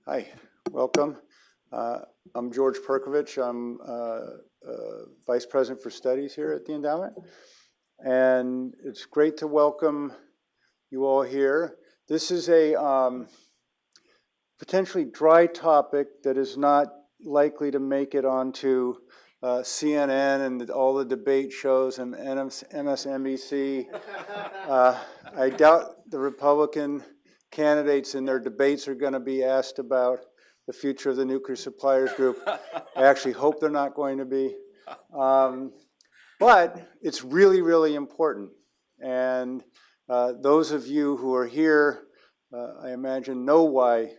Hi, welcome. I'm George Perkovich. I'm Vice President for Studies here at the Endowment. And it's great to welcome you all here. This is a potentially dry topic that is not likely to make it onto CNN and all the debate shows and MSNBC. I doubt the Republican candidates in their debates are going to be asked about the future of the nuclear suppliers group. I actually hope they're not going to be. But it's really, really important. And those of you who are here, I imagine, know why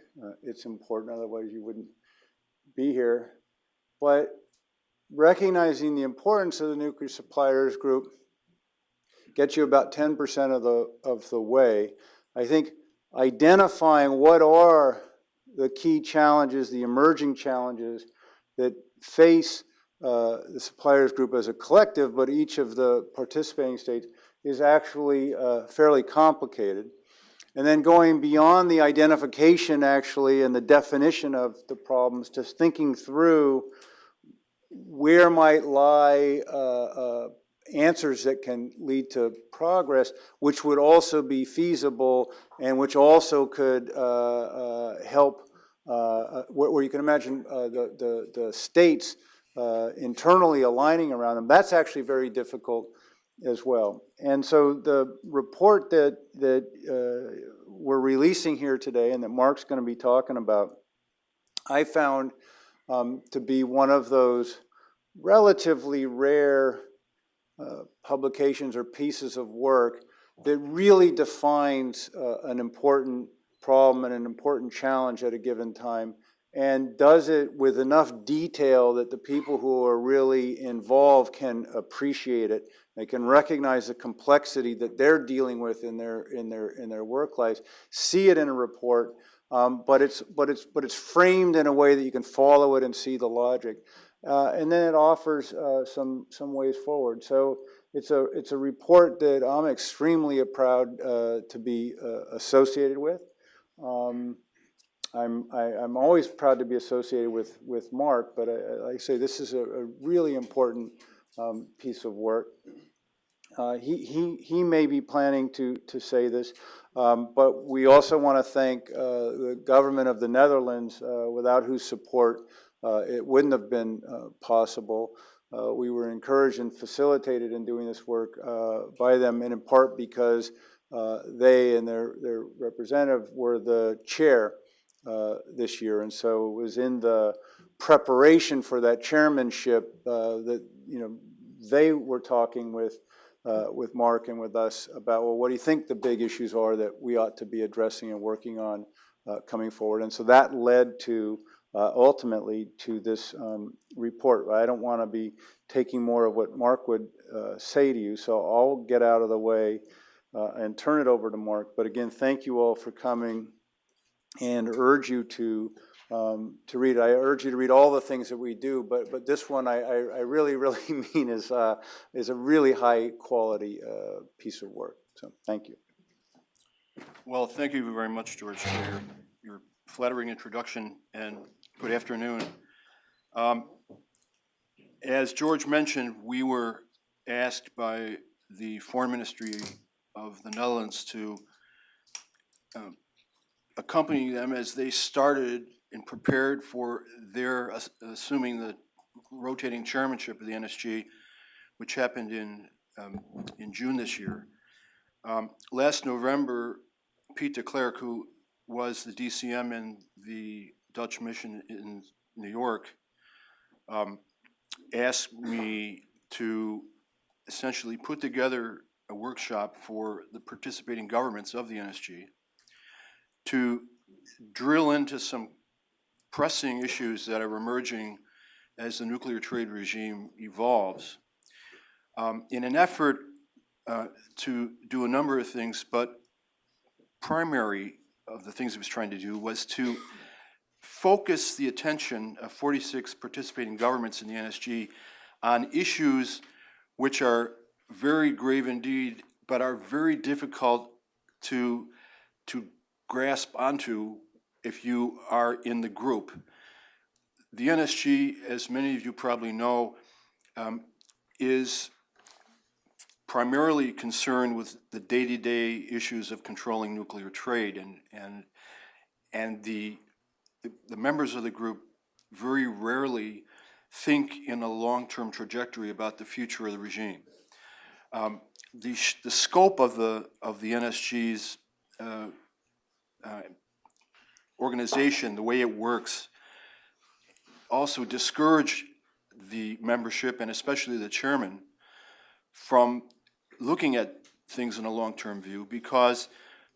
it's important. Otherwise, you wouldn't be here. But recognizing the importance of the nuclear suppliers group gets you about 10% of the way. I think identifying what are the key challenges, the emerging challenges that face the suppliers group as a collective, but each of the participating states is actually fairly complicated. And then going beyond the identification actually and the definition of the problems, just thinking through where might lie answers that can lead to progress, which would also be feasible and which also could help, where you can imagine the states internally aligning around them. That's actually very difficult as well. And so the report that we're releasing here today and that Mark's going to be talking about, I found to be one of those relatively rare publications or pieces of work that really defines an important problem and an important challenge at a given time, and does it with enough detail that the people who are really involved can appreciate it. They can recognize the complexity that they're dealing with in their work lives, see it in a report, but it's framed in a way that you can follow it and see the logic. And then it offers some ways forward. So it's a report that I'm extremely proud to be associated with. I'm always proud to be associated with Mark, but like I say, this is a really important piece of work. He may be planning to say this, but we also want to thank the government of the Netherlands, without whose support it wouldn't have been possible. We were encouraged and facilitated in doing this work by them, and in part because they and their representative were the chair this year, and so it was in the preparation for that chairmanship that they were talking with Mark and with us about, well, what do you think the big issues are that we ought to be addressing and working on coming forward? And so that led to ultimately to this report. I don't want to be taking more of what Mark would say to you, so I'll get out of the way and turn it over to Mark. But again, thank you all for coming, and urge you to read it. I urge you to read all the things that we do, but this one I really mean is a really high quality piece of work. So thank you. Well, thank you very much, George, for your flattering introduction, and good afternoon. As George mentioned, we were asked by the Foreign Ministry of the Netherlands to accompany them as they started and prepared for their assuming the rotating chairmanship of the NSG, which happened in June this year. Last November, Piet de Klerk, who was the DCM in the Dutch mission in New York, asked me to essentially put together a workshop for the participating governments of the NSG to drill into some pressing issues that are emerging as the nuclear trade regime evolves, in an effort to do a number of things, but primary of the things he was trying to do was to focus the attention of 46 participating governments in the NSG on issues which are very grave indeed, but are very difficult to grasp onto if you are in the group. The NSG, as many of you probably know, is primarily concerned with the day-to-day issues of controlling nuclear trade, and the members of the group very rarely think in a long-term trajectory about the future of the regime. The scope of the NSG's organization, the way it works, also discourage the membership, and especially the chairman, from looking at things in a long-term view, because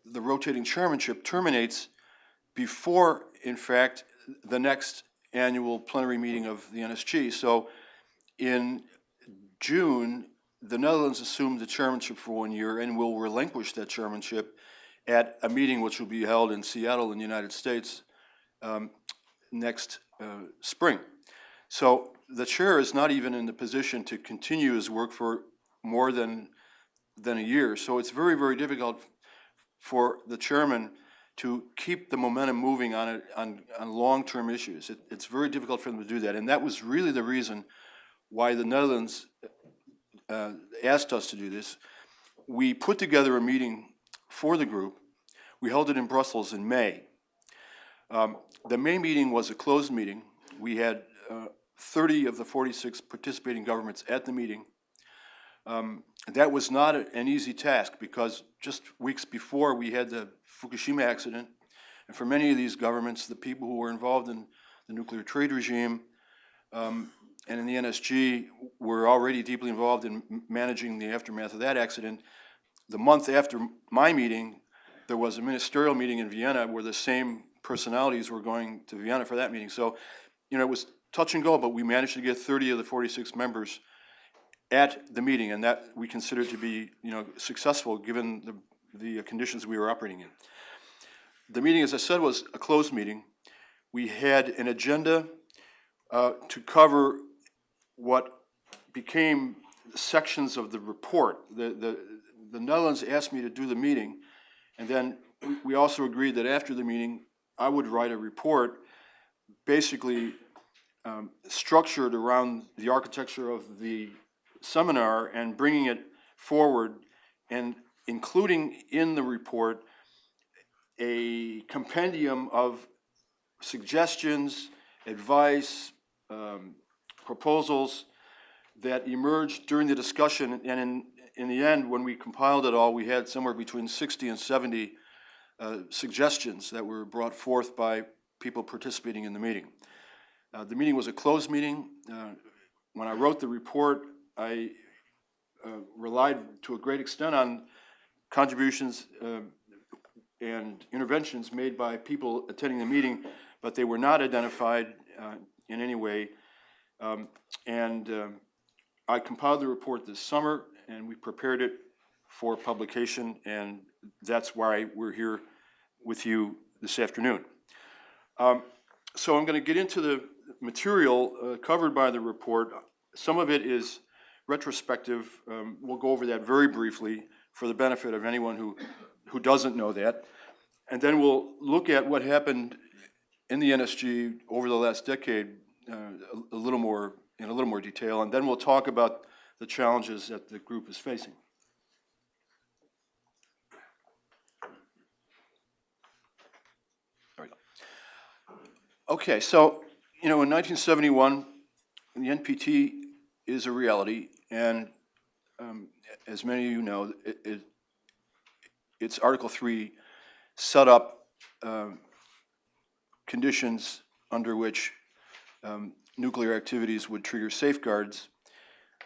the rotating chairmanship terminates before, in fact, the next annual plenary meeting of the NSG. So in June, the Netherlands assumed the chairmanship for 1 year and will relinquish that chairmanship at a meeting which will be held in Seattle in the United States next spring. So the chair is not even in the position to continue his work for more than a year. So it's very, very difficult for the chairman to keep the momentum moving on long-term issues. It's very difficult for them to do that. And that was really the reason why the Netherlands asked us to do this. We put together a meeting for the group. We held it in Brussels in May. The May meeting was a closed meeting. We had 30 of the 46 participating governments at the meeting. That was not an easy task, because just weeks before we had the Fukushima accident, and for many of these governments, the people who were involved in the nuclear trade regime and in the NSG were already deeply involved in managing the aftermath of that accident. The month after my meeting, there was a ministerial meeting in Vienna where the same personalities were going to Vienna for that meeting. So, it was touch and go, but we managed to get 30 of the 46 members at the meeting, and that we considered to be, successful given the conditions we were operating in. The meeting, as I said, was a closed meeting. We had an agenda to cover what became sections of the report. The Netherlands asked me to do the meeting, and then we also agreed that after the meeting, I would write a report basically structured around the architecture of the seminar and bringing it forward, and including in the report a compendium of suggestions, advice, proposals that emerged during the discussion. And in the end, when we compiled it all, we had somewhere between 60 and 70 suggestions that were brought forth by people participating in the meeting. The meeting was a closed meeting. When I wrote the report, I relied to a great extent on contributions and interventions made by people attending the meeting, but they were not identified in any way. I compiled the report this summer, and we prepared it for publication, and that's why we're here with you this afternoon. So I'm going to get into the material covered by the report. Some of it is retrospective. We'll go over that very briefly for the benefit of anyone who doesn't know that. And then we'll look at what happened in the NSG over the last decade in a little more detail, and then we'll talk about the challenges that the group is facing. There we go. Okay, so in 1971, the NPT is a reality, and as many of you know, its Article 3 set up conditions under which nuclear activities would trigger safeguards.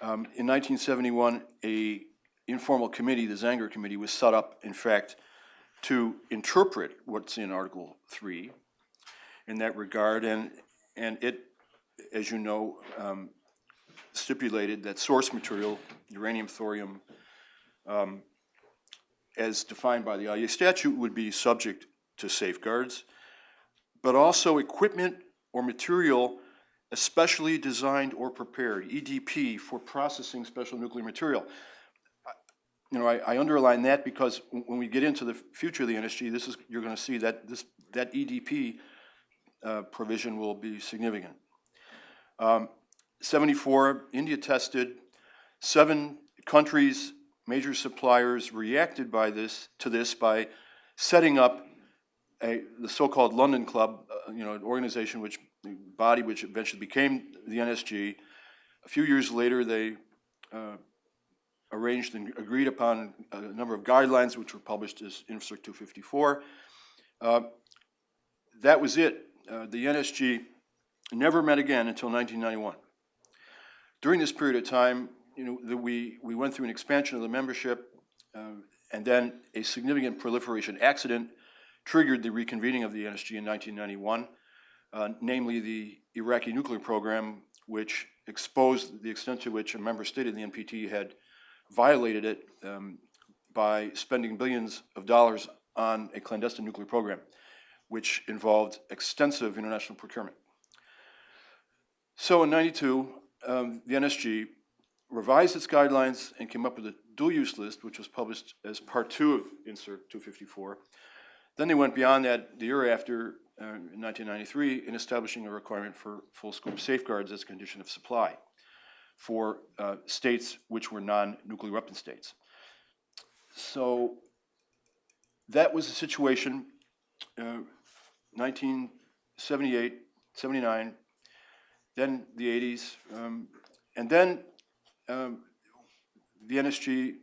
In 1971, a informal committee, the Zanger Committee, was set up, in fact, to interpret what's in Article 3 in that regard, and it, as you know, stipulated that source material, uranium, thorium, as defined by the IAEA statute, would be subject to safeguards, but also equipment or material especially designed or prepared, EDP, for processing special nuclear material. I underline that because when we get into the future of the NSG, you're going to see that that EDP provision will be significant. 74, India tested. 7 countries, major suppliers, reacted to this by setting up the so-called London Club, an organization body which eventually became the NSG. A few years later, they arranged and agreed upon a number of guidelines which were published as INFCIRC 254. That was it. The NSG never met again until 1991. During this period of time, we went through an expansion of the membership, and then a significant proliferation accident triggered the reconvening of the NSG in 1991, namely the Iraqi nuclear program, which exposed the extent to which a member state of the NPT had violated it by spending billions of dollars on a clandestine nuclear program, which involved extensive international procurement. So in 92, the NSG revised its guidelines and came up with a dual-use list, which was published as Part 2 of INFCIRC 254. Then they went beyond that the year after, in 1993, in establishing a requirement for full-scope safeguards as a condition of supply for states which were non-nuclear weapon states. So that was the situation, 1978, 79, then the 80s, and then the NSG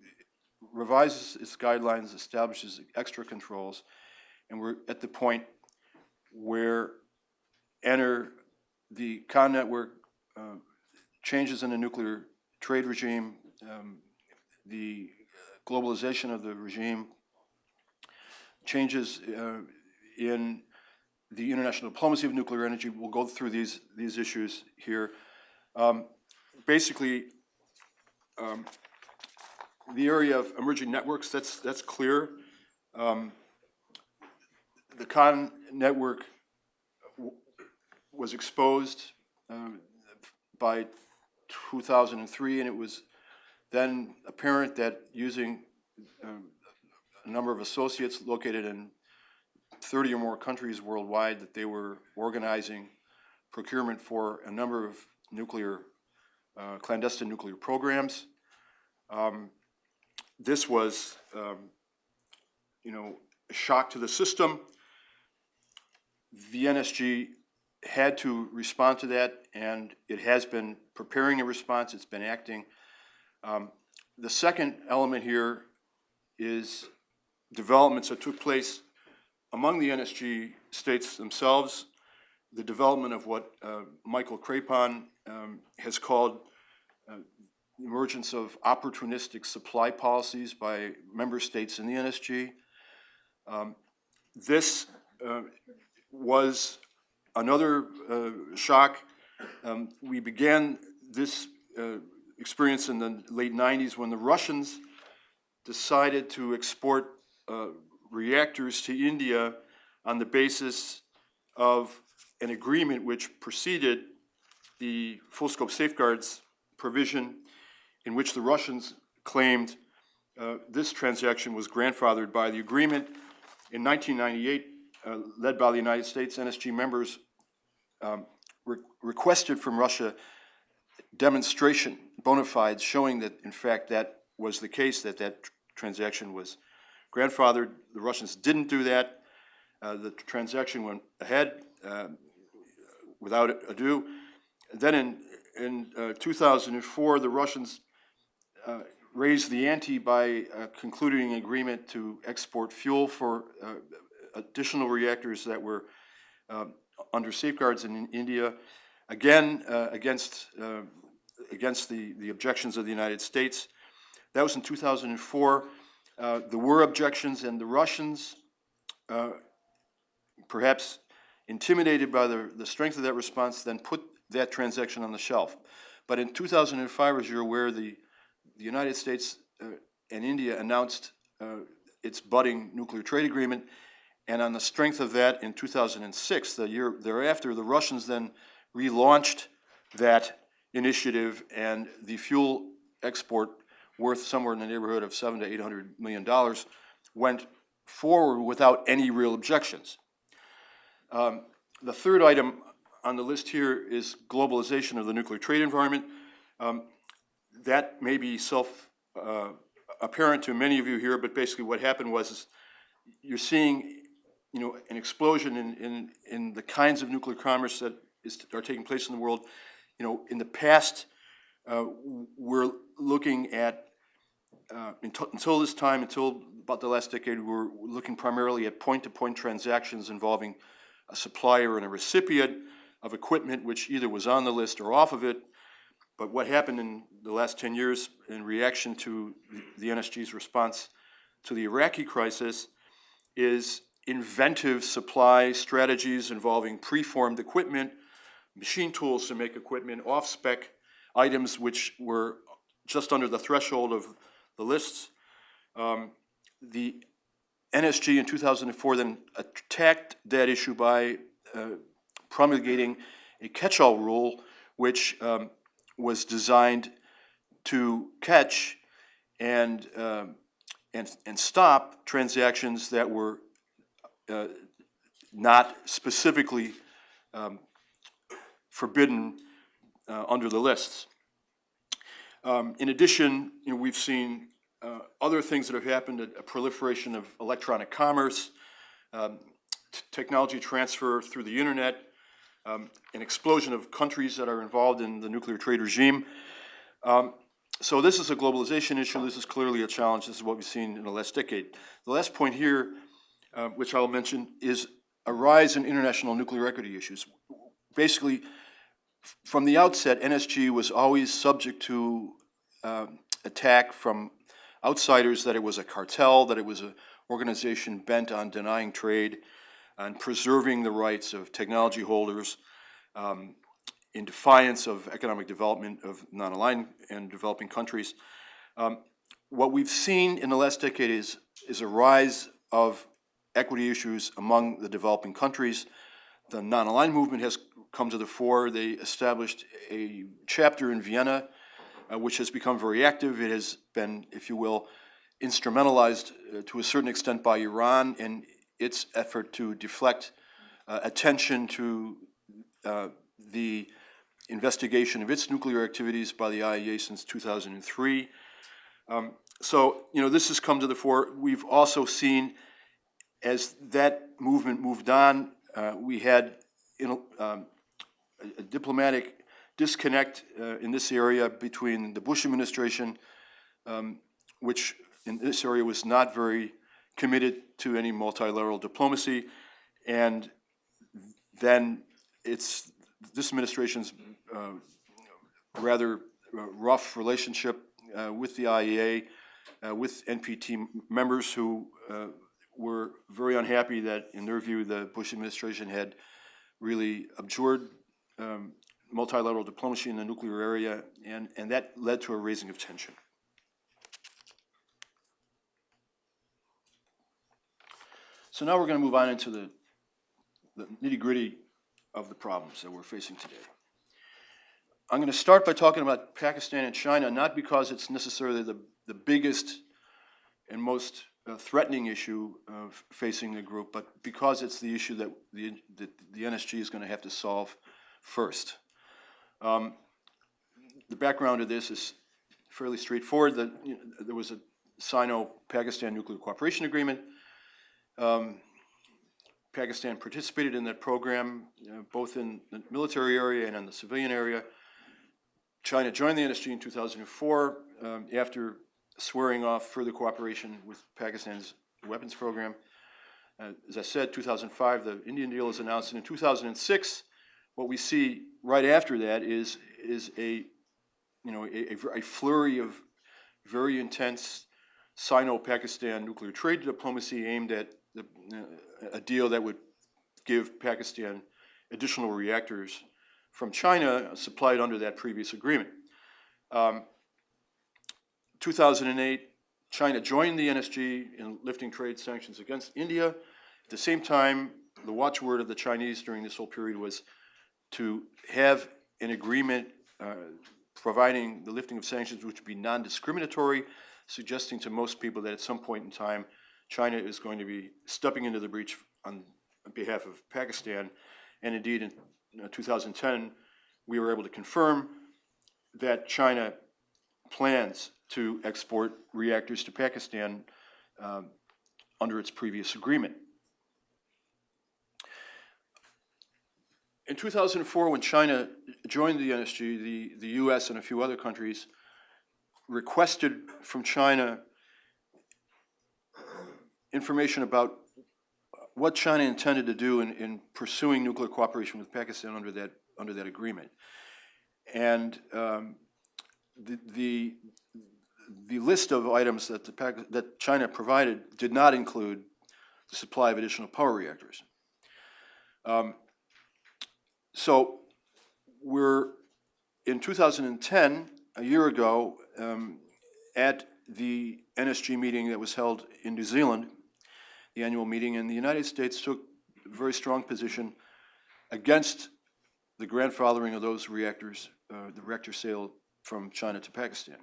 revises its guidelines, establishes extra controls, and we're at the point where enter the CON network, changes in the nuclear trade regime, the globalization of the regime, changes in the international diplomacy of nuclear energy. We'll go through these issues here. Basically, the area of emerging networks, that's clear. The CON network was exposed by 2003, and it was then apparent that using a number of associates located in 30 or more countries worldwide, that they were organizing procurement for a number of clandestine nuclear programs. This was, a shock to the system. The NSG had to respond to that, and it has been preparing a response. It's been acting. The second element here is developments that took place among the NSG states themselves, the development of what Michael Crapon has called the emergence of opportunistic supply policies by member states in the NSG. This was another shock. We began this experience in the late 90s when the Russians decided to export reactors to India on the basis of an agreement which preceded the full-scope safeguards provision, in which the Russians claimed this transaction was grandfathered by the agreement. In 1998, led by the United States, NSG members requested from Russia demonstration, bona fides, showing that, in fact, that was the case, that transaction was grandfathered. The Russians didn't do that. The transaction went ahead without ado. Then in 2004, the Russians raised the ante by concluding an agreement to export fuel for additional reactors that were under safeguards in India, again against the objections of the United States. That was in 2004. There were objections, and the Russians, perhaps intimidated by the strength of that response, then put that transaction on the shelf. But in 2005, as you're aware, the United States and India announced its budding nuclear trade agreement, and on the strength of that, in 2006, the year thereafter, the Russians then relaunched that initiative, and the fuel export worth somewhere in the neighborhood of $700 to $800 million, went forward without any real objections. The third item on the list here is globalization of the nuclear trade environment. That may be apparent to many of you here, but basically what happened was you're seeing, an explosion in the kinds of nuclear commerce that are taking place in the world. In the past, we're looking at until this time, until about the last decade, we're looking primarily at point-to-point transactions involving a supplier and a recipient of equipment which either was on the list or off of it. But what happened in the last 10 years in reaction to the NSG's response to the Iraqi crisis is inventive supply strategies involving preformed equipment, machine tools to make equipment, off-spec items which were just under the threshold of the lists. The NSG in 2004 then attacked that issue by promulgating a catch-all rule which was designed to catch and stop transactions that were not specifically forbidden under the lists. In addition, we've seen other things that have happened: a proliferation of electronic commerce, technology transfer through the internet, an explosion of countries that are involved in the nuclear trade regime. So this is a globalization issue. This is clearly a challenge. This is what we've seen in the last decade. The last point here, which I'll mention, is a rise in international nuclear equity issues. Basically, from the outset, NSG was always subject to attack from outsiders that it was a cartel, that it was an organization bent on denying trade and preserving the rights of technology holders in defiance of economic development of non-aligned and developing countries. What we've seen in the last decade is a rise of equity issues among the developing countries. The non-aligned movement has come to the fore. They established a chapter in Vienna, which has become very active. It has been, if you will, instrumentalized to a certain extent by Iran in its effort to deflect attention to the investigation of its nuclear activities by the IAEA since 2003. So, this has come to the fore. We've also seen, as that movement moved on, we had a diplomatic disconnect in this area between the Bush administration, which in this area was not very committed to any multilateral diplomacy, and then this administration's rather rough relationship with the IAEA, with NPT members who were very unhappy that, in their view, the Bush administration had really abjured multilateral diplomacy in the nuclear area, and that led to a raising of tension. So now we're going to move on into the nitty-gritty of the problems that we're facing today. I'm going to start by talking about Pakistan and China, not because it's necessarily the biggest and most threatening issue facing the group, but because it's the issue that the NSG is going to have to solve first. The background of this is fairly straightforward. There was a Sino-Pakistan Nuclear Cooperation Agreement. Pakistan participated in that program, both in the military area and in the civilian area. China joined the NSG in 2004 after swearing off further cooperation with Pakistan's weapons program. As I said, 2005, the Indian deal is announced, and in 2006, what we see right after that is a flurry of very intense Sino-Pakistan nuclear trade diplomacy aimed at a deal that would give Pakistan additional reactors from China supplied under that previous agreement. 2008, China joined the NSG in lifting trade sanctions against India. At the same time, the watchword of the Chinese during this whole period was to have an agreement providing the lifting of sanctions which would be non-discriminatory, suggesting to most people that at some point in time, China is going to be stepping into the breach on behalf of Pakistan. And indeed, in 2010, we were able to confirm that China plans to export reactors to Pakistan under its previous agreement. In 2004, when China joined the NSG, the US and a few other countries requested from China information about what China intended to do in pursuing nuclear cooperation with Pakistan under that agreement. And the list of items that China provided did not include the supply of additional power reactors. So we're in 2010, a year ago, at the NSG meeting that was held in New Zealand, the annual meeting, and the United States took a very strong position against the grandfathering of those reactors, the reactor sale from China to Pakistan.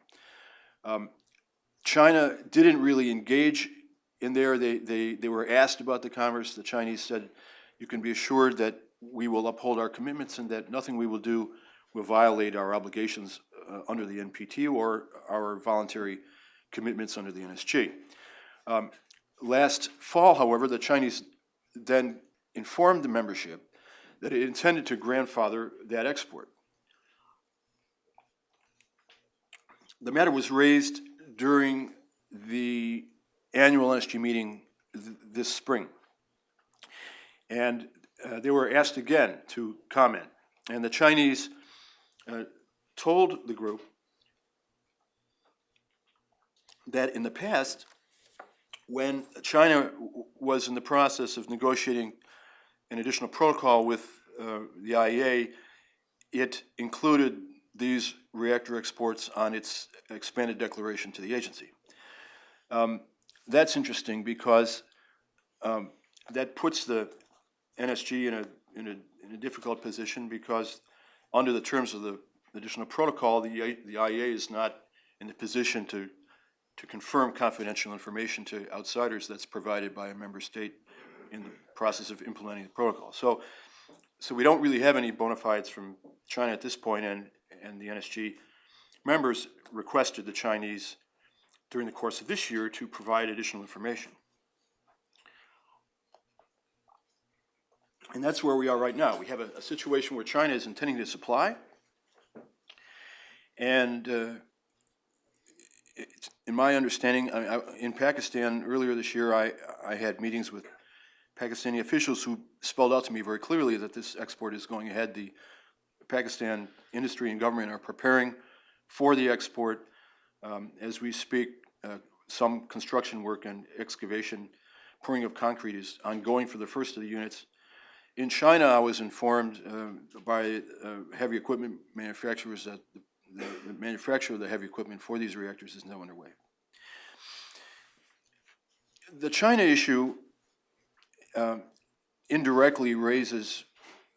China didn't really engage in there. They were asked about the commerce. The Chinese said, you can be assured that we will uphold our commitments and that nothing we will do will violate our obligations under the NPT or our voluntary commitments under the NSG. Last fall, however, the Chinese then informed the membership that it intended to grandfather that export. The matter was raised during the annual NSG meeting this spring. And they were asked again to comment. And the Chinese told the group that in the past, when China was in the process of negotiating an additional protocol with the IAEA, it included these reactor exports on its expanded declaration to the agency. That's interesting because that puts the NSG in a difficult position, because under the terms of the additional protocol, the IAEA is not in the position to confirm confidential information to outsiders that's provided by a member state in the process of implementing the protocol. So we don't really have any bona fides from China at this point, and the NSG members requested the Chinese during the course of this year to provide additional information. And that's where we are right now. We have a situation where China is intending to supply, and in my understanding, in Pakistan earlier this year, I had meetings with Pakistani officials who spelled out to me very clearly that this export is going ahead. The Pakistan industry and government are preparing for the export. As we speak, some construction work and excavation, pouring of concrete is ongoing for the first of the units. In China, I was informed by heavy equipment manufacturers that the manufacture of the heavy equipment for these reactors is now underway. The China issue indirectly raises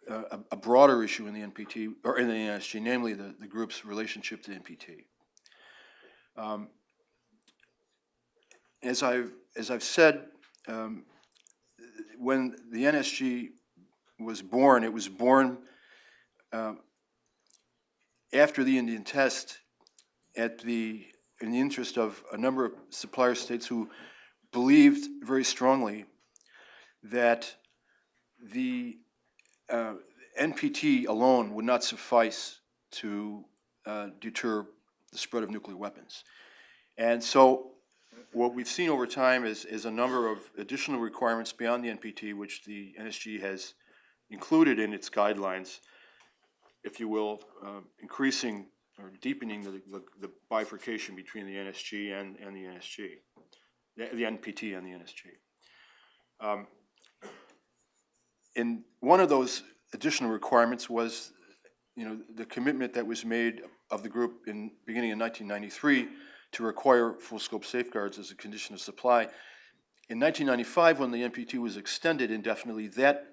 a broader issue in the NPT, or in the NSG, namely the group's relationship to the NPT. As I've said, when the NSG was born, it was born after the Indian test in the interest of a number of supplier states who believed very strongly that the NPT alone would not suffice to deter the spread of nuclear weapons. And so what we've seen over time is a number of additional requirements beyond the NPT, which the NSG has included in its guidelines, if you will, increasing or deepening the bifurcation between the NSG and the NSG, the NPT and the NSG. And one of those additional requirements was, the commitment that was made of the group beginning in 1993 to require full-scope safeguards as a condition of supply. In 1995, when the NPT was extended indefinitely, that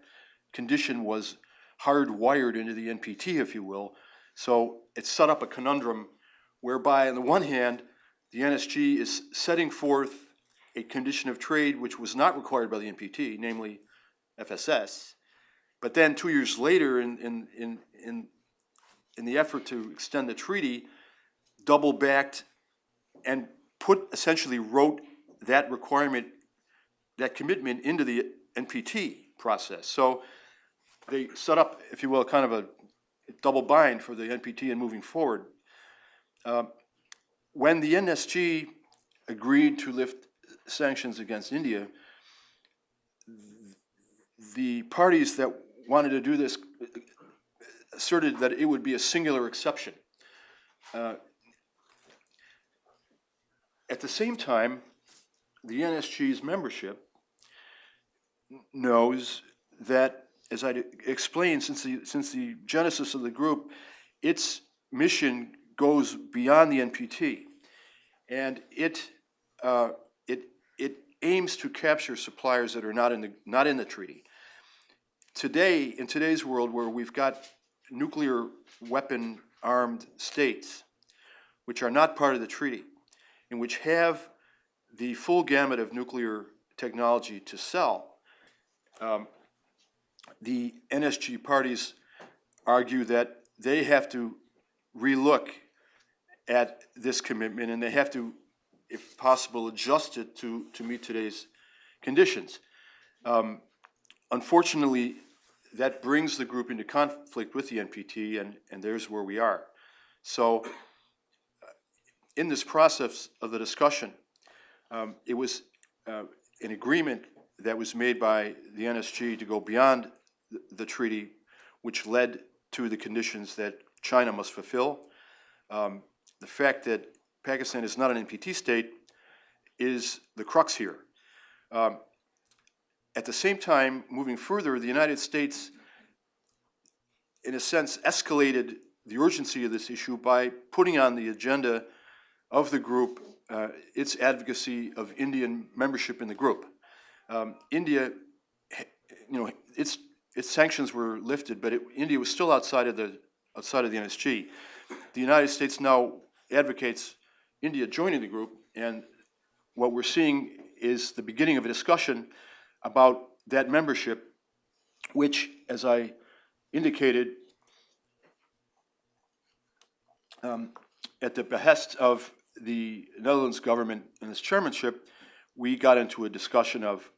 condition was hardwired into the NPT, if you will, So it set up a conundrum whereby, on the one hand, the NSG is setting forth a condition of trade which was not required by the NPT, namely FSS. But then 2 years later, in the effort to extend the treaty, double-backed and essentially wrote that requirement, that commitment into the NPT process. So they set up, if you will, kind of a double bind for the NPT and moving forward. When the NSG agreed to lift sanctions against India, the parties that wanted to do this asserted that it would be a singular exception. At the same time, the NSG's membership knows that, as I explained, since the genesis of the group, its mission goes beyond the NPT, and it aims to capture suppliers that are not in the treaty. Today, in today's world, where we've got nuclear weapon armed states, which are not part of the treaty, and which have the full gamut of nuclear technology to sell, the NSG parties argue that they have to relook at this commitment, and they have to, if possible, adjust it to meet today's conditions. Unfortunately, that brings the group into conflict with the NPT, and there's where we are. So in this process of the discussion, it was an agreement that was made by the NSG to go beyond the treaty, which led to the conditions that China must fulfill. The fact that Pakistan is not an NPT state is the crux here. At the same time, moving further, the United States, in a sense, escalated the urgency of this issue by putting on the agenda of the group its advocacy of Indian membership in the group. India, its sanctions were lifted, but India was still outside of the NSG. The United States now advocates India joining the group, and what we're seeing is the beginning of a discussion about that membership, which, as I indicated, at the behest of the Netherlands government and its chairmanship, we got into a discussion of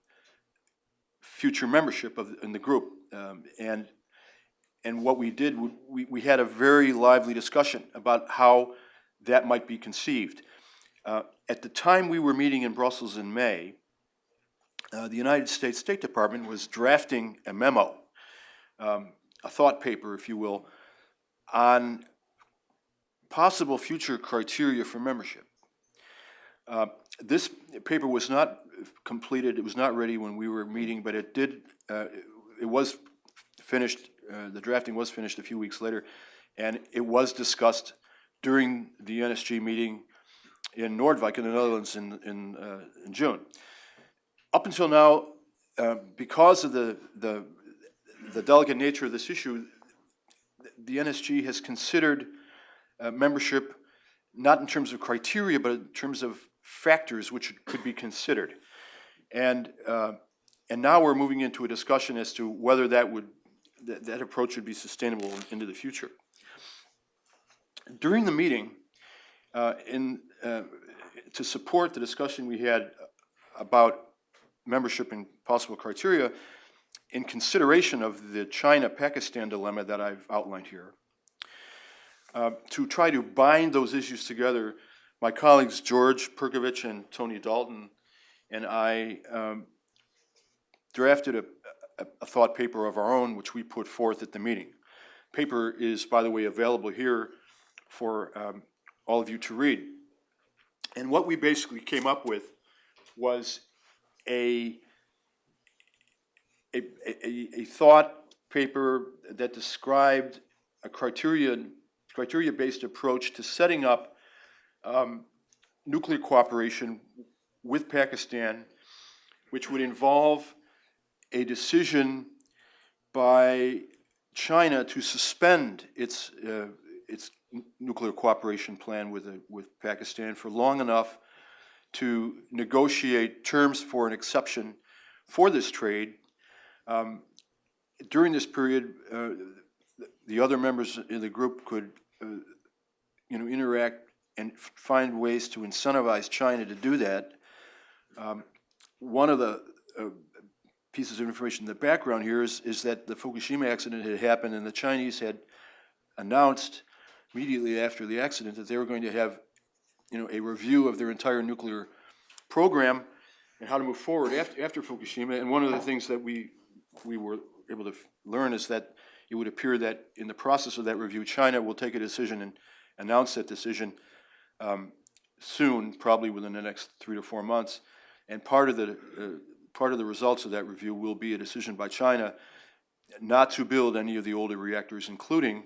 future membership in the group. And what we did, we had a very lively discussion about how that might be conceived. At the time we were meeting in Brussels in May, the United States State Department was drafting a memo, a thought paper, if you will, on possible future criteria for membership. This paper was not completed, it was not ready when we were meeting, but it was finished, the drafting was finished a few weeks later, and it was discussed during the NSG meeting in Noordwijk in the Netherlands in June. Up until now, because of the delicate nature of this issue, the NSG has considered membership not in terms of criteria, but in terms of factors which could be considered. And now we're moving into a discussion as to whether that approach would be sustainable into the future. During the meeting, to support the discussion we had about membership and possible criteria, in consideration of the China-Pakistan dilemma that I've outlined here, to try to bind those issues together, my colleagues George Perkovich and Tony Dalton and I drafted a thought paper of our own, which we put forth at the meeting. Paper is, by the way, available here for all of you to read. And what we basically came up with was a thought paper that described a criteria-based approach to setting up nuclear cooperation with Pakistan, which would involve a decision by China to suspend its its nuclear cooperation plan with Pakistan for long enough to negotiate terms for an exception for this trade. During this period, the other members in the group could, interact and find ways to incentivize China to do that. One of the pieces of information in the background here is that the Fukushima accident had happened, and the Chinese had announced immediately after the accident that they were going to have, a review of their entire nuclear program and how to move forward after Fukushima. And one of the things that we were able to learn is that it would appear that in the process of that review, China will take a decision and announce that decision soon, probably within the next 3 to 4 months. And part of the results of that review will be a decision by China not to build any of the older reactors, including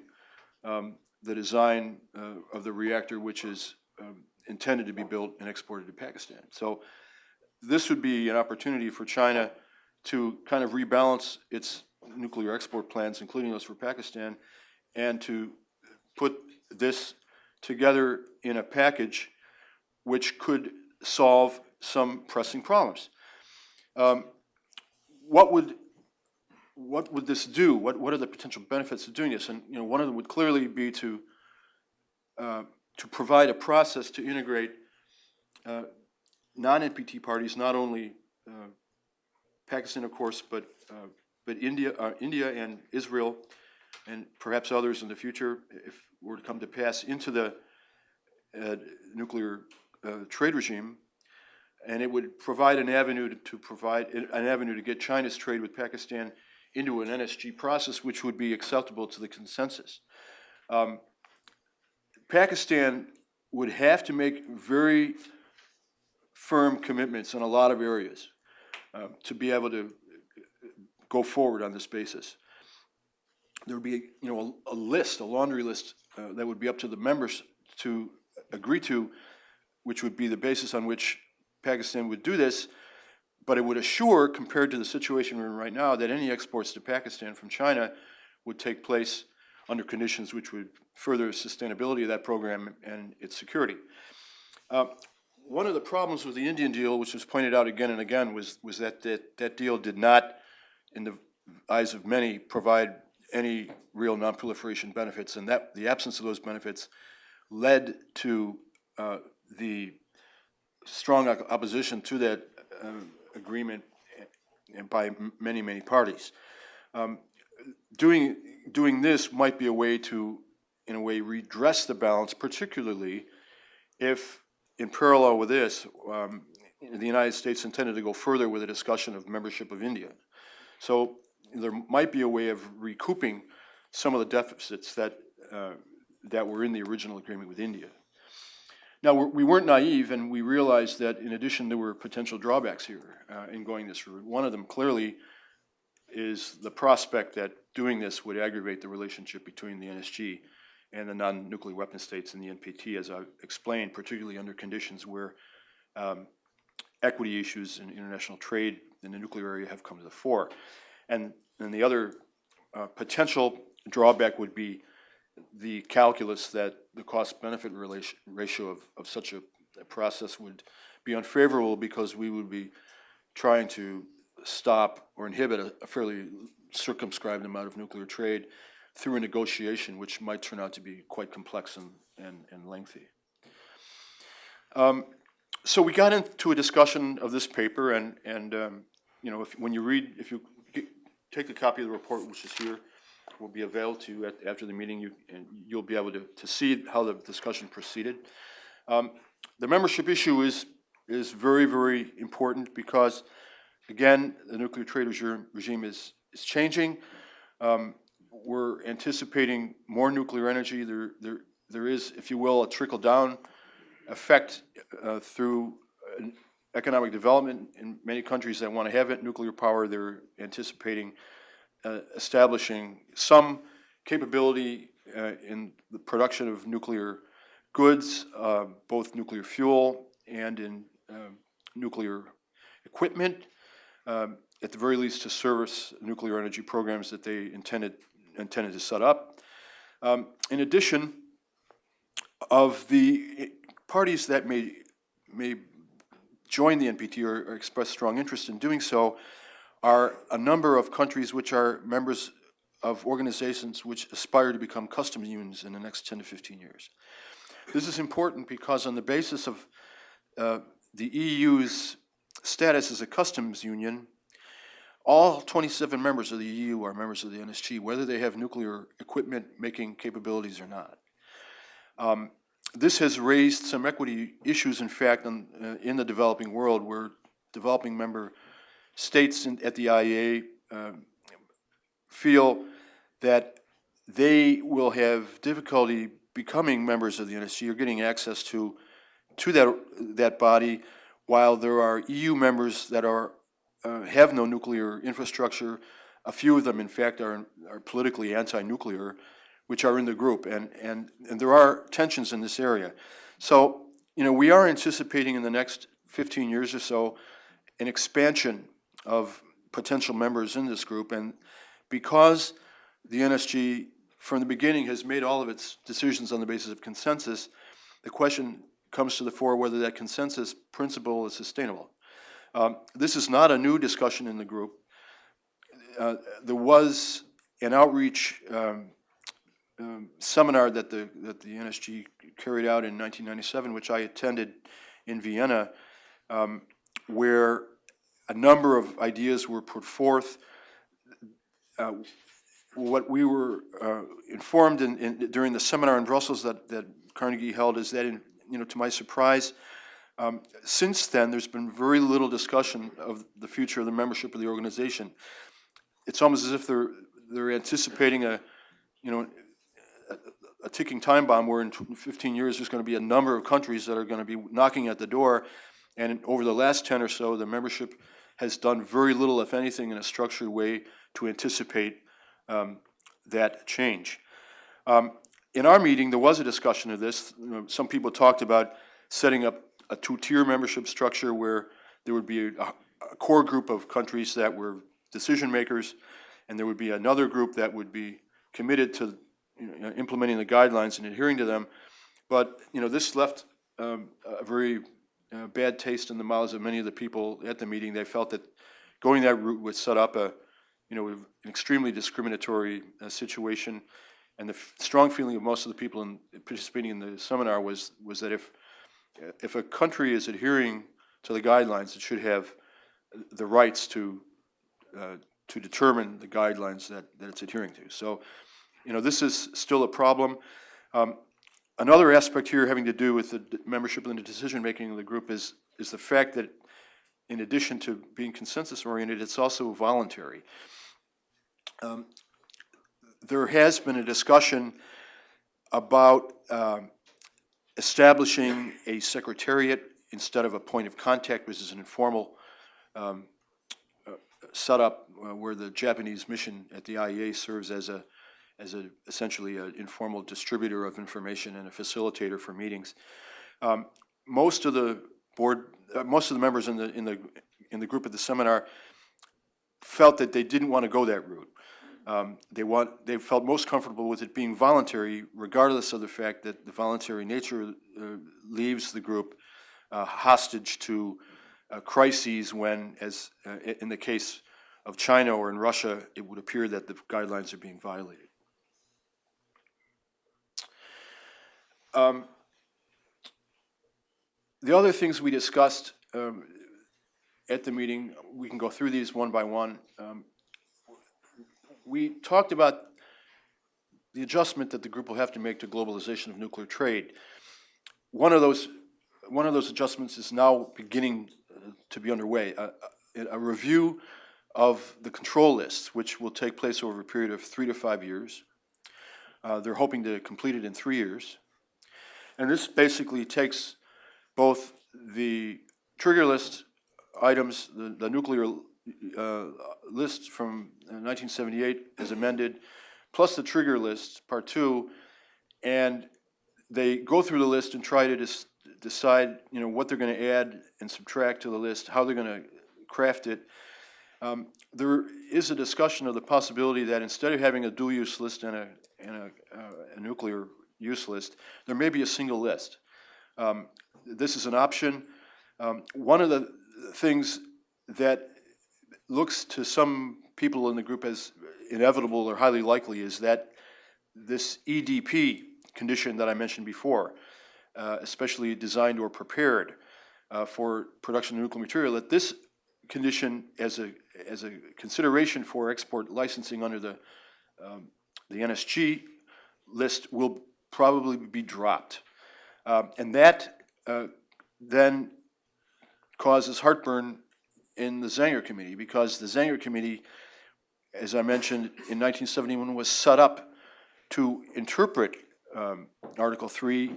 the design of the reactor which is intended to be built and exported to Pakistan. So this would be an opportunity for China to kind of rebalance its nuclear export plans, including those for Pakistan, and to put this together in a package which could solve some pressing problems. What would this do? What are the potential benefits of doing this? And one of them would clearly be to provide a process to integrate non-NPT parties, not only Pakistan, of course, but India and Israel, and perhaps others in the future, if it were to come to pass, into the nuclear trade regime. And it would provide an avenue to get China's trade with Pakistan into an NSG process, which would be acceptable to the consensus. Pakistan would have to make very firm commitments in a lot of areas to be able to go forward on this basis. There would be, a laundry list that would be up to the members to agree to, which would be the basis on which Pakistan would do this, but it would assure, compared to the situation we're in right now, that any exports to Pakistan from China would take place under conditions which would further sustainability of that program and its security. One of the problems with the Indian deal, which was pointed out again and again, was that that deal did not, in the eyes of many, provide any real non-proliferation benefits, and that the absence of those benefits led to the strong opposition to that agreement by many, many parties. Doing this might be a way to, in a way, redress the balance, particularly if, in parallel with this, the United States intended to go further with a discussion of membership of India. So there might be a way of recouping some of the deficits that were in the original agreement with India. Now, we weren't naive, and we realized that, in addition, there were potential drawbacks here in going this route. One of them, clearly, is the prospect that doing this would aggravate the relationship between the NSG and the non-nuclear weapon states in the NPT, as I explained, particularly under conditions where equity issues in international trade in the nuclear area have come to the fore. And the other potential drawback would be the calculus that the cost-benefit ratio of such a process would be unfavorable, because we would be trying to stop or inhibit a fairly circumscribed amount of nuclear trade through a negotiation, which might turn out to be quite complex and lengthy. So we got into a discussion of this paper, and if you take a copy of the report, which is here, will be available to you after the meeting, you'll be able to see how the discussion proceeded. The membership issue is very, very important because, again, the nuclear trade regime is changing. We're anticipating more nuclear energy. There is, if you will, a trickle-down effect through economic development in many countries that want to have nuclear power. They're anticipating establishing some capability in the production of nuclear goods, both nuclear fuel and in nuclear equipment, at the very least to service nuclear energy programs that they intended to set up. In addition, Of the parties that may join the NPT or express strong interest in doing so are a number of countries which are members of organizations which aspire to become customs unions in the next 10 to 15 years. This is important because on the basis of the EU's status as a customs union, all 27 members of the EU are members of the NSG, whether they have nuclear equipment making capabilities or not. This has raised some equity issues, in fact, in the developing world, where developing member states at the IEA feel that they will have difficulty becoming members of the NSG or getting access to that body, while there are EU members that have no nuclear infrastructure. A few of them, in fact, are politically anti-nuclear, which are in the group, and there are tensions in this area. So, we are anticipating in the next 15 years or so an expansion of potential members in this group, and because the NSG from the beginning has made all of its decisions on the basis of consensus, the question comes to the fore whether that consensus principle is sustainable. This is not a new discussion in the group. There was an outreach seminar that the NSG carried out in 1997, which I attended in Vienna, where a number of ideas were put forth. What we were informed during the seminar in Brussels that Carnegie held is that, to my surprise, since then there's been very little discussion of the future of the membership of the organization. It's almost as if they're anticipating a ticking time bomb where in 15 years there's going to be a number of countries that are going to be knocking at the door, and over the last 10 or so, the membership has done very little, if anything, in a structured way to anticipate that change. In our meeting, there was a discussion of this. Some people talked about setting up a two-tier membership structure where there would be a core group of countries that were decision makers, and there would be another group that would be committed to implementing the guidelines and adhering to them. But this left a very bad taste in the mouths of many of the people at the meeting. They felt that going that route would set up an extremely discriminatory situation. And the strong feeling of most of the people participating in the seminar was that if a country is adhering to the guidelines, it should have the rights to determine the guidelines that it's adhering to. So, this is still a problem. Another aspect here having to do with the membership and the decision-making of the group is the fact that in addition to being consensus-oriented, it's also voluntary. There has been a discussion about establishing a secretariat instead of a point of contact, which is an informal setup where the Japanese mission at the IEA serves as essentially an informal distributor of information and a facilitator for meetings. Most of the members in the group at the seminar felt that they didn't want to go that route. They felt most comfortable with it being voluntary, regardless of the fact that the voluntary nature leaves the group hostage to crises when, as in the case of China or in Russia, it would appear that the guidelines are being violated. The other things we discussed at the meeting, we can go through these one by one. We talked about the adjustment that the group will have to make to globalization of nuclear trade. One of those adjustments is now beginning to be underway. A review of the control lists, which will take place over a period of 3 to 5 years. They're hoping to complete it in 3 years. And this basically takes both the trigger list items, the nuclear list from 1978 as amended, plus the trigger list, part 2, and they go through the list and try to decide what they're going to add and subtract to the list, how they're going to craft it. There is a discussion of the possibility that instead of having a dual-use list and a nuclear use list, there may be a single list. This is an option. One of the things that looks to some people in the group as inevitable or highly likely is that this EDP condition that I mentioned before, especially designed or prepared for production of nuclear material, that this condition as a consideration for export licensing under the NSG list will probably be dropped. And that then causes heartburn in the Zanger Committee, because the Zanger Committee, as I mentioned, in 1971 was set up to interpret Article 3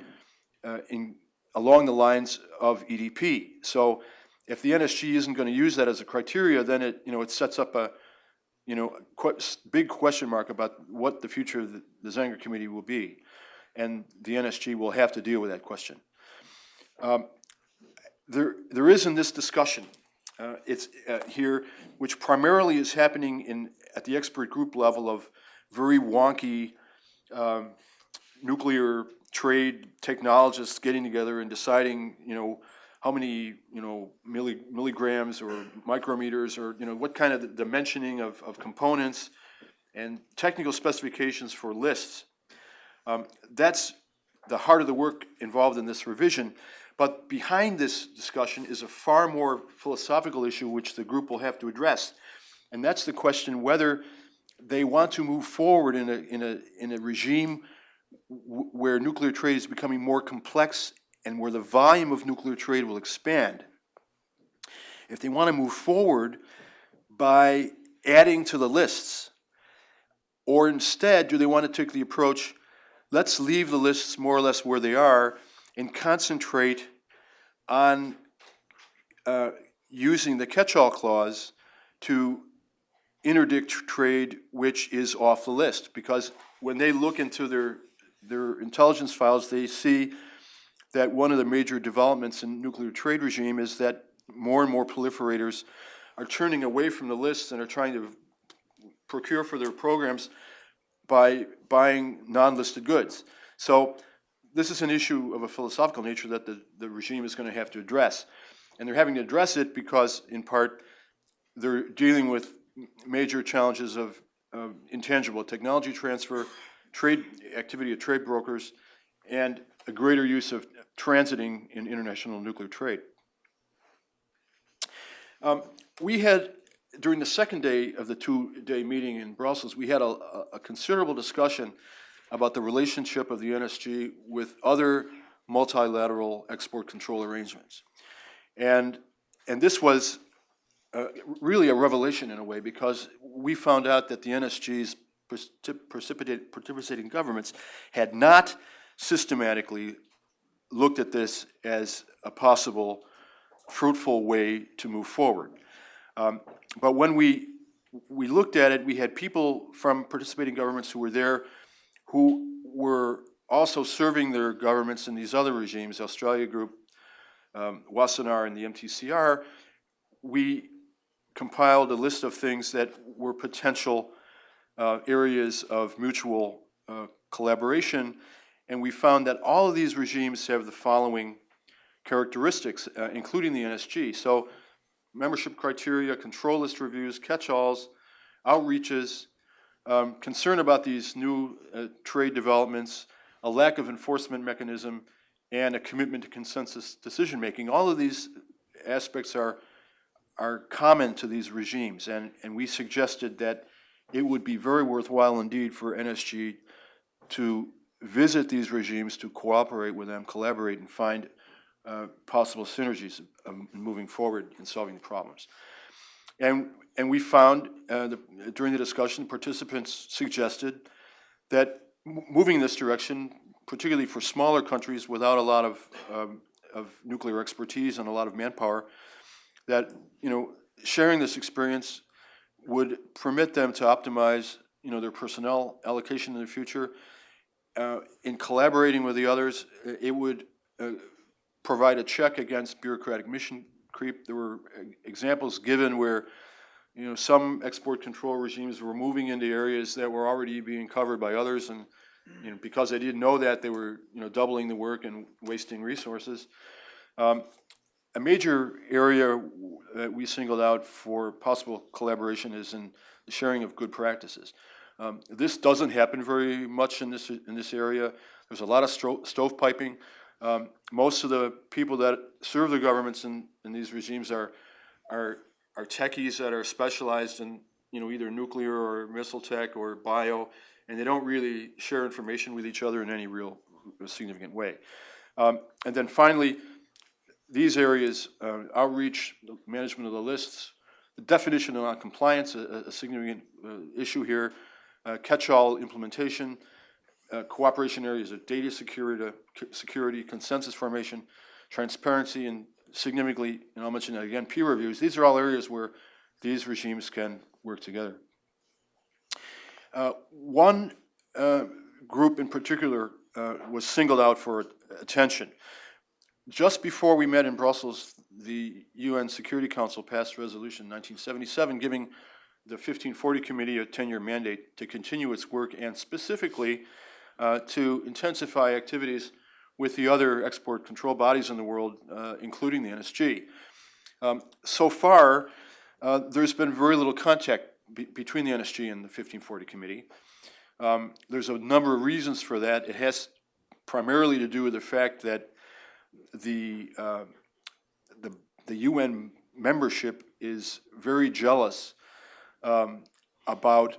along the lines of EDP. So if the NSG isn't going to use that as a criteria, then it sets up a big question mark about what the future of the Zanger Committee will be, and the NSG will have to deal with that question. There is in this discussion, it's here, which primarily is happening at the expert group level of very wonky nuclear trade technologists getting together and deciding, how many, milligrams or micrometers or, what kind of dimensioning of components and technical specifications for lists. That's the heart of the work involved in this revision. But behind this discussion is a far more philosophical issue which the group will have to address. And that's the question whether they want to move forward in a regime where nuclear trade is becoming more complex and where the volume of nuclear trade will expand. If they want to move forward by adding to the lists, or instead do they want to take the approach, let's leave the lists more or less where they are and concentrate on using the catch-all clause to interdict trade which is off the list. Because when they look into their intelligence files, they see that one of the major developments in nuclear trade regime is that more and more proliferators are turning away from the lists and are trying to procure for their programs by buying non-listed goods. So this is an issue of a philosophical nature that the regime is going to have to address. And they're having to address it because, in part, they're dealing with major challenges of intangible technology transfer, trade activity of trade brokers, and a greater use of transiting in international nuclear trade. We had, during the second day of the two-day meeting in Brussels, we had a considerable discussion about the relationship of the NSG with other multilateral export control arrangements. And this was really a revelation in a way, because we found out that the NSG's participating governments had not systematically looked at this as a possible fruitful way to move forward. But when we looked at it, we had people from participating governments who were there who were also serving their governments in these other regimes, Australia Group, Wassenaar, and the MTCR. We compiled a list of things that were potential areas of mutual collaboration, and we found that all of these regimes have the following characteristics, including the NSG. So membership criteria, control list reviews, catch-alls, outreaches, concern about these new trade developments, a lack of enforcement mechanism, and a commitment to consensus decision-making. All of these aspects are common to these regimes, and we suggested that it would be very worthwhile indeed for NSG to visit these regimes, to cooperate with them, collaborate, and find possible synergies moving forward in solving the problems. And we found, during the discussion, participants suggested that moving in this direction, particularly for smaller countries without a lot of nuclear expertise and a lot of manpower, that sharing this experience would permit them to optimize their personnel allocation in the future. In collaborating with the others, it would provide a check against bureaucratic mission creep. There were examples given where some export control regimes were moving into areas that were already being covered by others, and because they didn't know that, they were, doubling the work and wasting resources. A major area that we singled out for possible collaboration is in the sharing of good practices. This doesn't happen very much in this area. There's a lot of stovepiping. Most of the people that serve the governments in these regimes are techies that are specialized in either nuclear or missile tech or bio, and they don't really share information with each other in any real significant way. And then finally, these areas, outreach, the management of the lists, the definition of noncompliance, a significant issue here, catch-all implementation, cooperation areas of data security, consensus formation, transparency, and significantly, and I'll mention that again, peer reviews. These are all areas where these regimes can work together. One group in particular was singled out for attention. Just before we met in Brussels, the UN Security Council passed resolution 1977 giving the 1540 Committee a 10-year mandate to continue its work and specifically to intensify activities with the other export control bodies in the world, including the NSG. So far, there's been very little contact between the NSG and the 1540 Committee. There's a number of reasons for that. It has primarily to do with the fact that the UN membership is very jealous about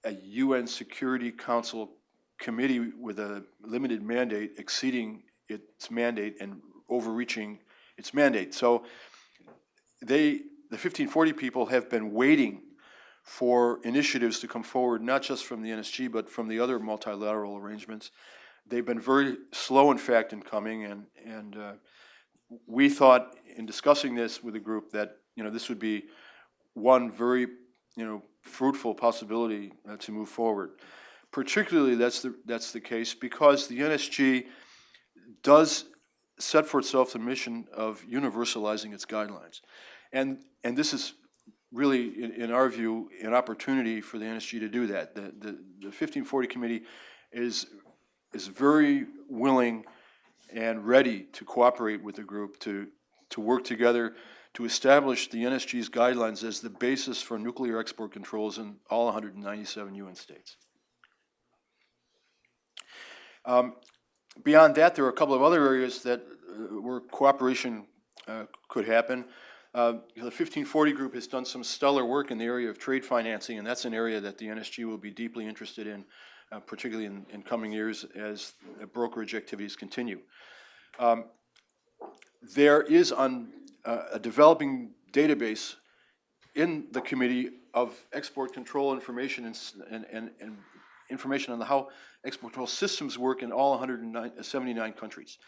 a UN Security Council committee with a limited mandate exceeding its mandate and overreaching its mandate. So the 1540 people have been waiting for initiatives to come forward, not just from the NSG, but from the other multilateral arrangements. They've been very slow, in fact, in coming, and we thought in discussing this with the group that this would be one very fruitful possibility to move forward. Particularly, that's the case because the NSG does set for itself the mission of universalizing its guidelines, and this is really, in our view, an opportunity for the NSG to do that. The 1540 Committee is very willing and ready to cooperate with the group to work together to establish the NSG's guidelines as the basis for nuclear export controls in all 197 UN states. Beyond that, there are a couple of other areas that where cooperation could happen. The 1540 group has done some stellar work in the area of trade financing, and that's an area that the NSG will be deeply interested in, particularly in coming years as brokerage activities continue. There is a developing database in the committee of export control information and information on how export control systems work in all 179 countries.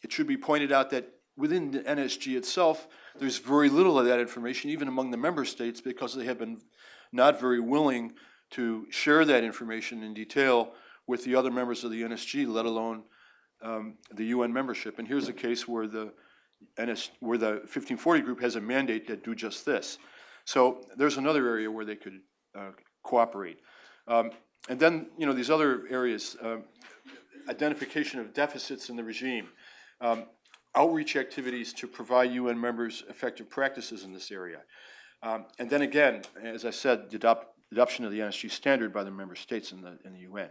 It should be pointed out that within the NSG itself, there's very little of that information, even among the member states, because they have been not very willing to share that information in detail with the other members of the NSG, let alone the UN membership. And here's a case where the 1540 group has a mandate to do just this. So there's another area where they could cooperate. And then, these other areas, identification of deficits in the regime, outreach activities to provide UN members effective practices in this area. And then again, as I said, the adoption of the NSG standard by the member states in the UN.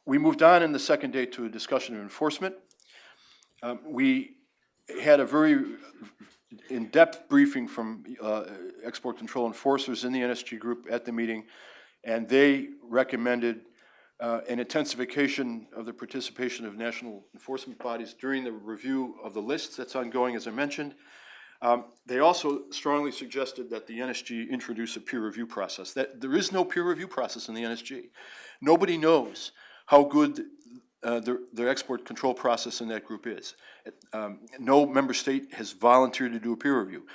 We moved on in the second day to a discussion of enforcement. We had a very in-depth briefing from export control enforcers in the NSG group at the meeting, and they recommended an intensification of the participation of national enforcement bodies during the review of the lists that's ongoing, as I mentioned. They also strongly suggested that the NSG introduce a peer review process. That there is no peer review process in the NSG. Nobody knows how good the export control process in that group is. No member state has volunteered to do a peer review.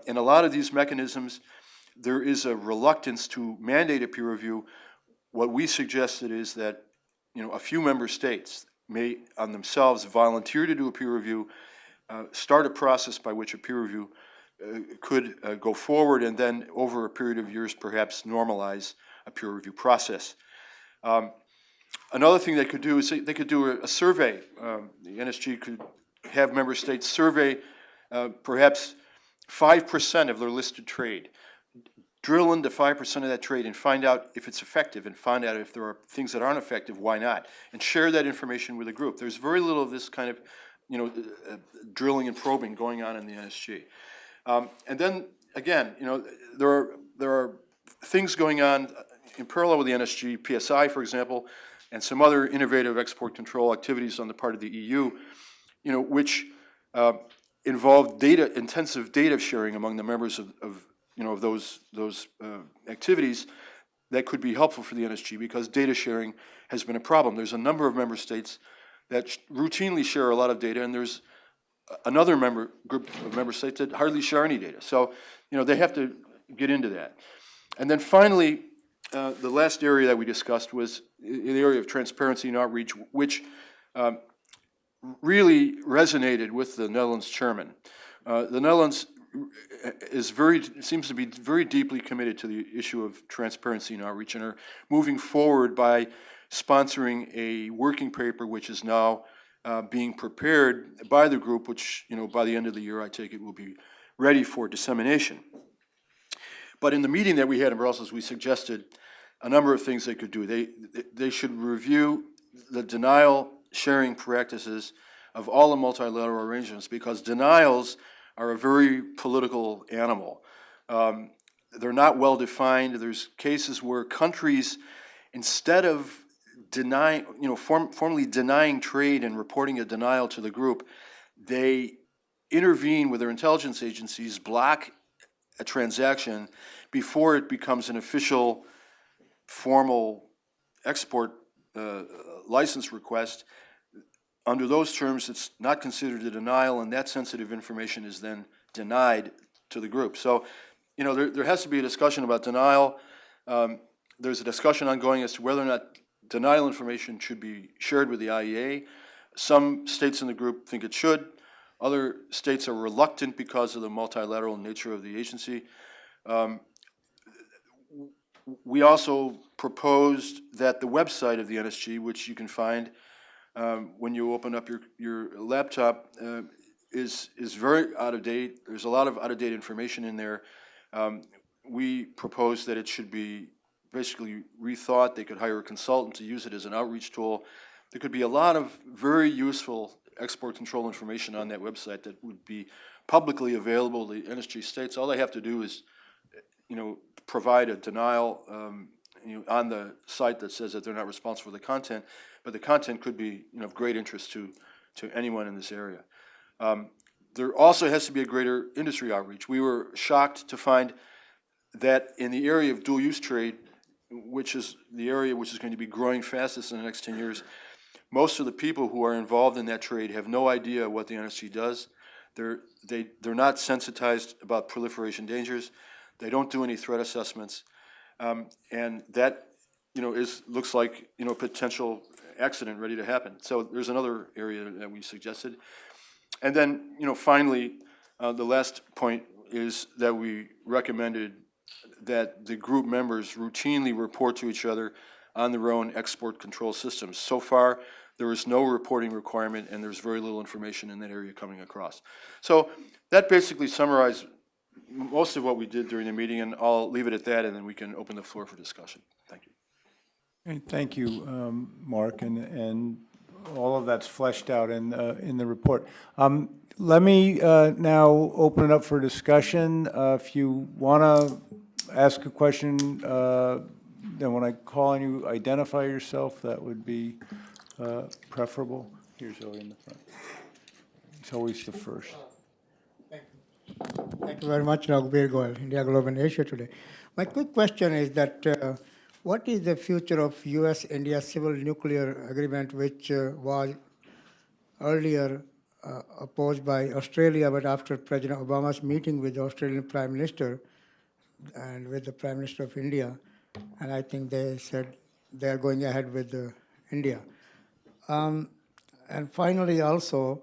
In a lot of these mechanisms, there is a reluctance to mandate a peer review. What we suggested is that a few member states may on themselves volunteer to do a peer review, start a process by which a peer review could go forward, and then over a period of years perhaps normalize a peer review process. Another thing they could do is they could do a survey. The NSG could have member states survey perhaps 5% of their listed trade. Drill into 5% of that trade and find out if it's effective, and find out if there are things that aren't effective, why not? And share that information with the group. There's very little of this kind of, drilling and probing going on in the NSG. And then, again, there are things going on in parallel with the NSG, PSI, for example, and some other innovative export control activities on the part of the EU, which involve intensive data sharing among the members of those activities that could be helpful for the NSG, because data sharing has been a problem. There's a number of member states that routinely share a lot of data, and there's another group of member states that hardly share any data. So, they have to get into that. And then finally, the last area that we discussed was in the area of transparency and outreach, which really resonated with the Netherlands chairman. The Netherlands seems to be very deeply committed to the issue of transparency and outreach, and are moving forward by sponsoring a working paper which is now being prepared by the group, which, by the end of the year, I take it, will be ready for dissemination. But in the meeting that we had in Brussels, we suggested a number of things they could do. They should review the denial sharing practices of all the multilateral arrangements, because denials are a very political animal. They're not well defined. There's cases where countries, instead of denying, formally denying trade and reporting a denial to the group, they intervene with their intelligence agencies, block a transaction before it becomes an official, formal export license request. Under those terms, it's not considered a denial, and that sensitive information is then denied to the group. So, there has to be a discussion about denial. There's a discussion ongoing as to whether or not denial information should be shared with the IEA. Some states in the group think it should. Other states are reluctant because of the multilateral nature of the agency. We also proposed that the website of the NSG, which you can find when you open up your laptop, is very out of date. There's a lot of out of date information in there. We propose that it should be basically rethought. They could hire a consultant to use it as an outreach tool. There could be a lot of very useful export control information on that website that would be publicly available to the NSG states. All they have to do is, provide a denial, on the site that says that they're not responsible for the content, but the content could be, of great interest to anyone in this area. There also has to be a greater industry outreach. We were shocked to find that in the area of dual-use trade, which is the area which is going to be growing fastest in the next 10 years, most of the people who are involved in that trade have no idea what the NSG does. They're not sensitized about proliferation dangers. They don't do any threat assessments, and that looks like a potential accident ready to happen. So there's another area that we suggested, and then finally, the last point is that we recommended that the group members routinely report to each other on their own export control systems. So far, there is no reporting requirement, and there's very little information in that area coming across. So that basically summarized most of what we did during the meeting, and I'll leave it at that, and then we can open the floor for discussion. Thank you. Okay, thank you, Mark, and all of that's fleshed out in the report. Let me now open it up for discussion. If you want to ask a question, then when I call on you, identify yourself. That would be preferable. Here's Zoe in the front. He's always the first. Thank you very much, Raghuveer Goyal, India Global and Asia Today. My quick question is that what is the future of U.S.-India civil nuclear agreement, which was earlier opposed by Australia, but after President Obama's meeting with the Australian Prime Minister and with the Prime Minister of India, and I think they said they are going ahead with India. And finally also,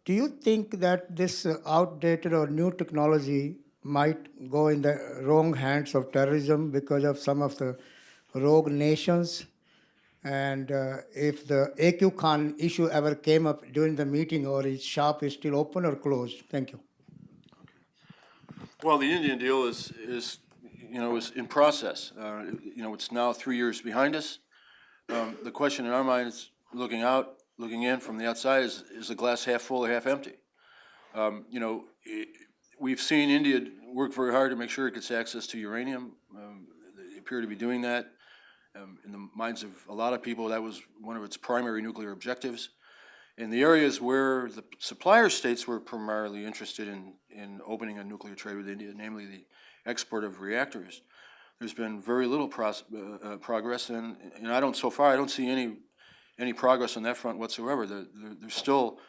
do you think that this outdated or new technology might go in the wrong hands of terrorism because of some of the rogue nations And if the AQ Khan issue ever came up during the meeting, or his shop is still open or closed? Thank you. Well, the Indian deal is is in process. It's now 3 years behind us. The question in our mind is looking in from the outside, is the glass half full or half empty? We've seen India work very hard to make sure it gets access to uranium. They appear to be doing that. In the minds of a lot of people, that was one of its primary nuclear objectives. In the areas where the supplier states were primarily interested in opening a nuclear trade with India, namely the export of reactors, there's been very little progress, and I don't see any progress on that front whatsoever. There's still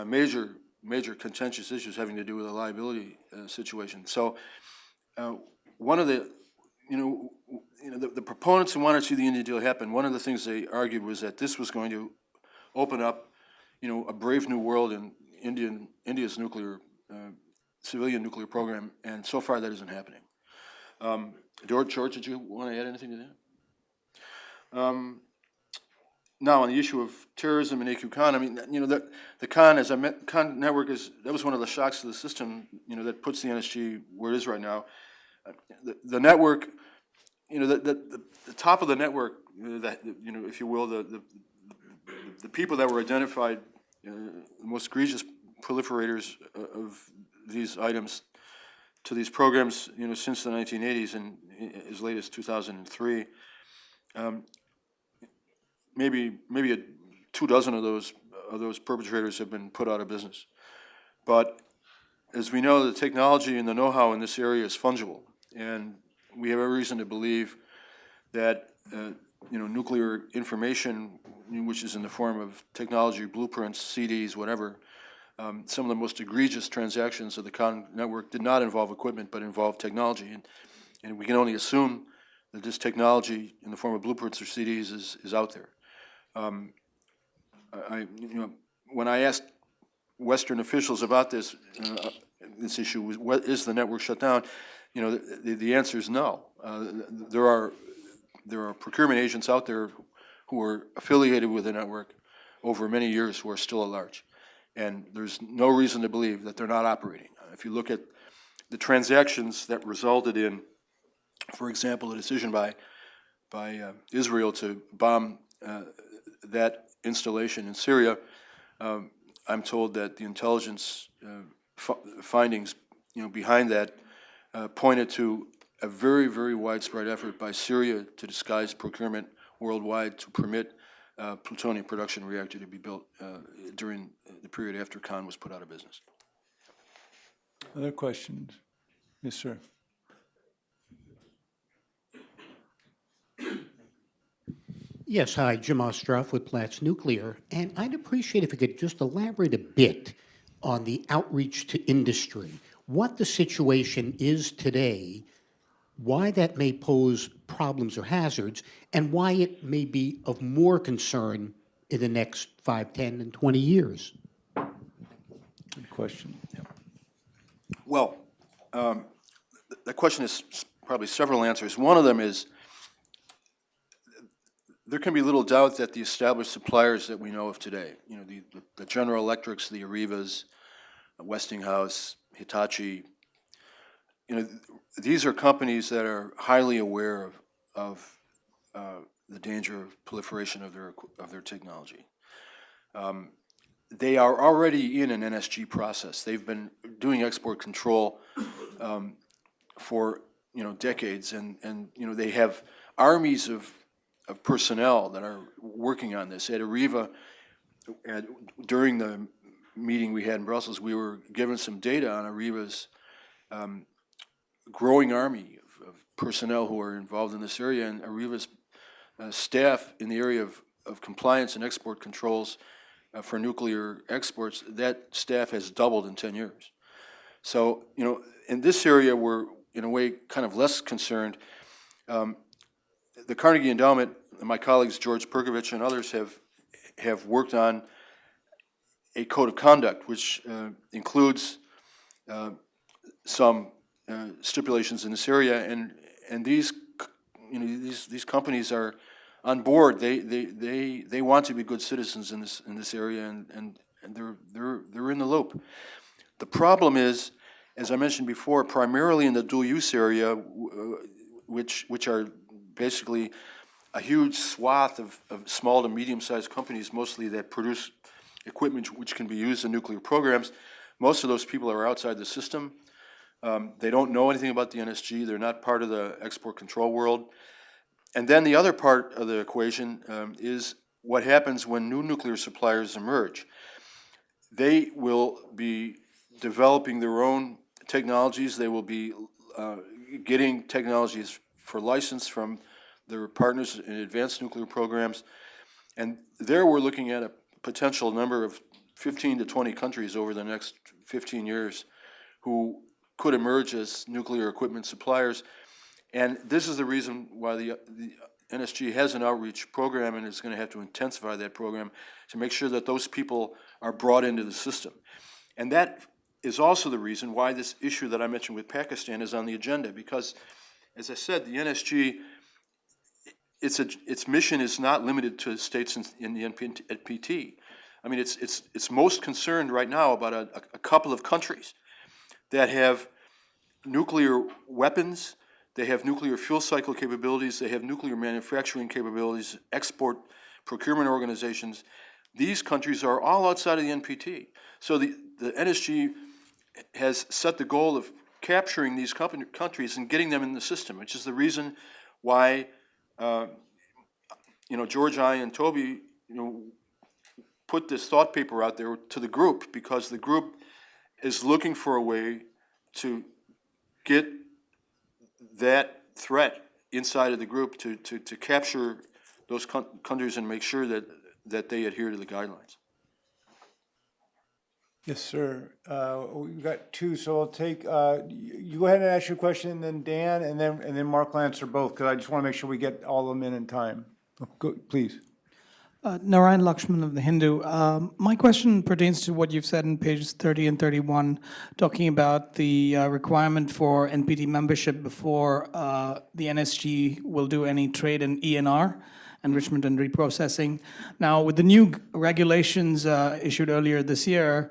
major contentious issues having to do with the liability situation. So one of the proponents who wanted to see the Indian deal happen, one of the things they argued was that this was going to open up a brave new world in India's civilian nuclear program, and so far that isn't happening. George, did you want to add anything to that? Now, on the issue of terrorism and AQ Khan, I mean, the Khan network that was one of the shocks to the system, that puts the NSG where it is right now. The network, the top of the network, if you will, the people that were identified, the most egregious proliferators of these items to these programs, since the 1980s and as late as 2003, maybe 24 of those perpetrators have been put out of business. But as we know, the technology and the know-how in this area is fungible, and we have every reason to believe that nuclear information, which is in the form of technology blueprints, CDs, whatever. Some of the most egregious transactions of the Khan network did not involve equipment, but involved technology, and we can only assume that this technology, in the form of blueprints or CDs, is out there. When I asked Western officials about this issue, what is the network shut down? The answer is no. There are procurement agents out there who are affiliated with the network over many years who are still at large. And there's no reason to believe that they're not operating. If you look at the transactions that resulted in, for example, a decision by Israel to bomb that installation in Syria, I'm told that the intelligence findings behind that pointed to a very, very widespread effort by Syria to disguise procurement worldwide to permit plutonium production reactor to be built during the period after Khan was put out of business. Other questions? Yes, sir. Yes, hi, Jim Ostroff with Platts Nuclear, and I'd appreciate if you could just elaborate a bit on the outreach to industry, what the situation is today, why that may pose problems or hazards, and why it may be of more concern in the next 5, 10, and 20 years. Good question. Well, the question is probably several answers. One of them is there can be little doubt that the established suppliers that we know of today, the General Electrics, the Arivas, Westinghouse, Hitachi, these are companies that are highly aware of the danger of proliferation of their technology. They are already in an NSG process. They've been doing export control for decades, and they have armies of personnel that are working on this. At Ariva, during the meeting we had in Brussels, we were given some data on Ariva's growing army of personnel who are involved in this area, and Ariva's staff in the area of compliance and export controls for nuclear exports, that staff has doubled in 10 years. So, in this area, we're, in a way, kind of less concerned. The Carnegie Endowment, my colleagues George Perkovich and others have worked on a code of conduct, which includes some stipulations in this area, and these companies are on board. They want to be good citizens in this area, and they're in the loop. The problem is, as I mentioned before, primarily in the dual use area, which are basically a huge swath of small to medium-sized companies, mostly that produce equipment which can be used in nuclear programs. Most of those people are outside the system. They don't know anything about the NSG. They're not part of the export control world. And then the other part of the equation is what happens when new nuclear suppliers emerge. They will be developing their own technologies. They will be getting technologies for license from their partners in advanced nuclear programs. And there we're looking at a potential number of 15 to 20 countries over the next 15 years who could emerge as nuclear equipment suppliers. And this is the reason why the NSG has an outreach program, and is going to have to intensify that program to make sure that those people are brought into the system. And that is also the reason why this issue that I mentioned with Pakistan is on the agenda, because, as I said, the NSG, its mission is not limited to states in the NPT. I mean, it's most concerned right now about a couple of countries that have nuclear weapons, they have nuclear fuel cycle capabilities, they have nuclear manufacturing capabilities, export procurement organizations. These countries are all outside of the NPT. So the NSG has set the goal of capturing these countries and getting them in the system, which is the reason why George, I, and Toby, put this thought paper out there to the group, because the group is looking for a way to get that threat inside of the group to capture those countries and make sure that they adhere to the guidelines. Yes, sir. We've got two, so I'll take, you go ahead and ask your question, and then Dan, and then Mark will answer both, because I just want to make sure we get all of them in time. Go, please. Narayan Lakshman of the Hindu. My question pertains to what you've said in pages 30 and 31, talking about the requirement for NPT membership before the NSG will do any trade in ENR, enrichment and reprocessing. Now, with the new regulations issued earlier this year,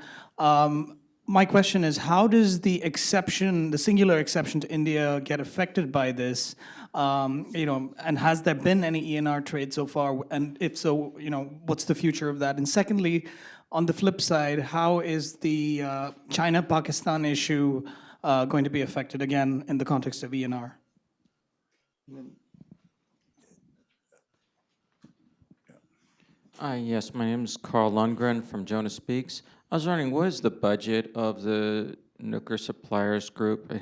my question is, how does the exception, the singular exception to India, get affected by this? And has there been any ENR trade so far? And if so, what's the future of that? And secondly, on the flip side, how is the China-Pakistan issue going to be affected again in the context of ENR? Yes, my name is Carl Lundgren from Jonah Speaks. I was wondering, what is the budget of the nuclear suppliers group,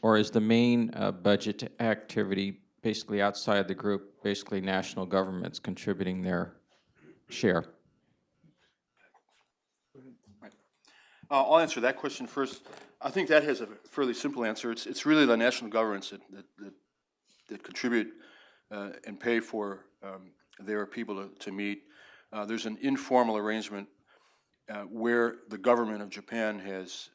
or is the main budget activity basically outside the group, basically national governments contributing their share? I'll answer that question first. I think that has a fairly simple answer. It's really the national governments that contribute and pay for their people to meet. There's an informal arrangement where the government of Japan has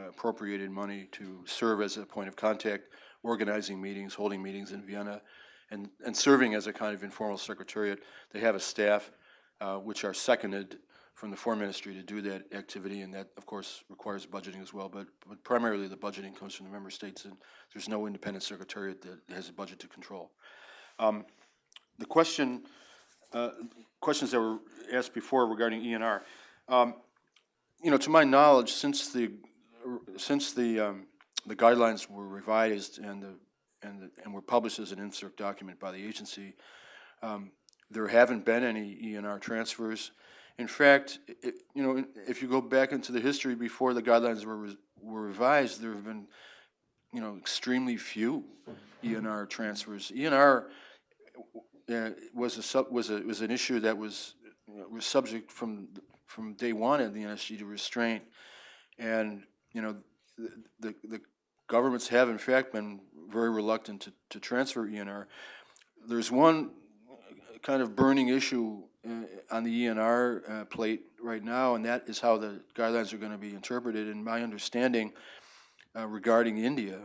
appropriated money to serve as a point of contact, organizing meetings, holding meetings in Vienna, and serving as a kind of informal secretariat. They have a staff which are seconded from the Foreign Ministry to do that activity, and that, of course, requires budgeting as well. But primarily the budgeting comes from the member states, and there's no independent secretariat that has a budget to control. The questions that were asked before regarding ENR, to my knowledge, since the guidelines were revised and were published as an insert document by the agency, there haven't been any ENR transfers. In fact, if you go back into the history before the guidelines were revised, there have been, extremely few ENR transfers. ENR was an issue that was subject from day one of the NSG to restraint, and the governments have in fact been very reluctant to transfer ENR. There's one kind of burning issue on the ENR plate right now, and that is how the guidelines are going to be interpreted. And my understanding regarding India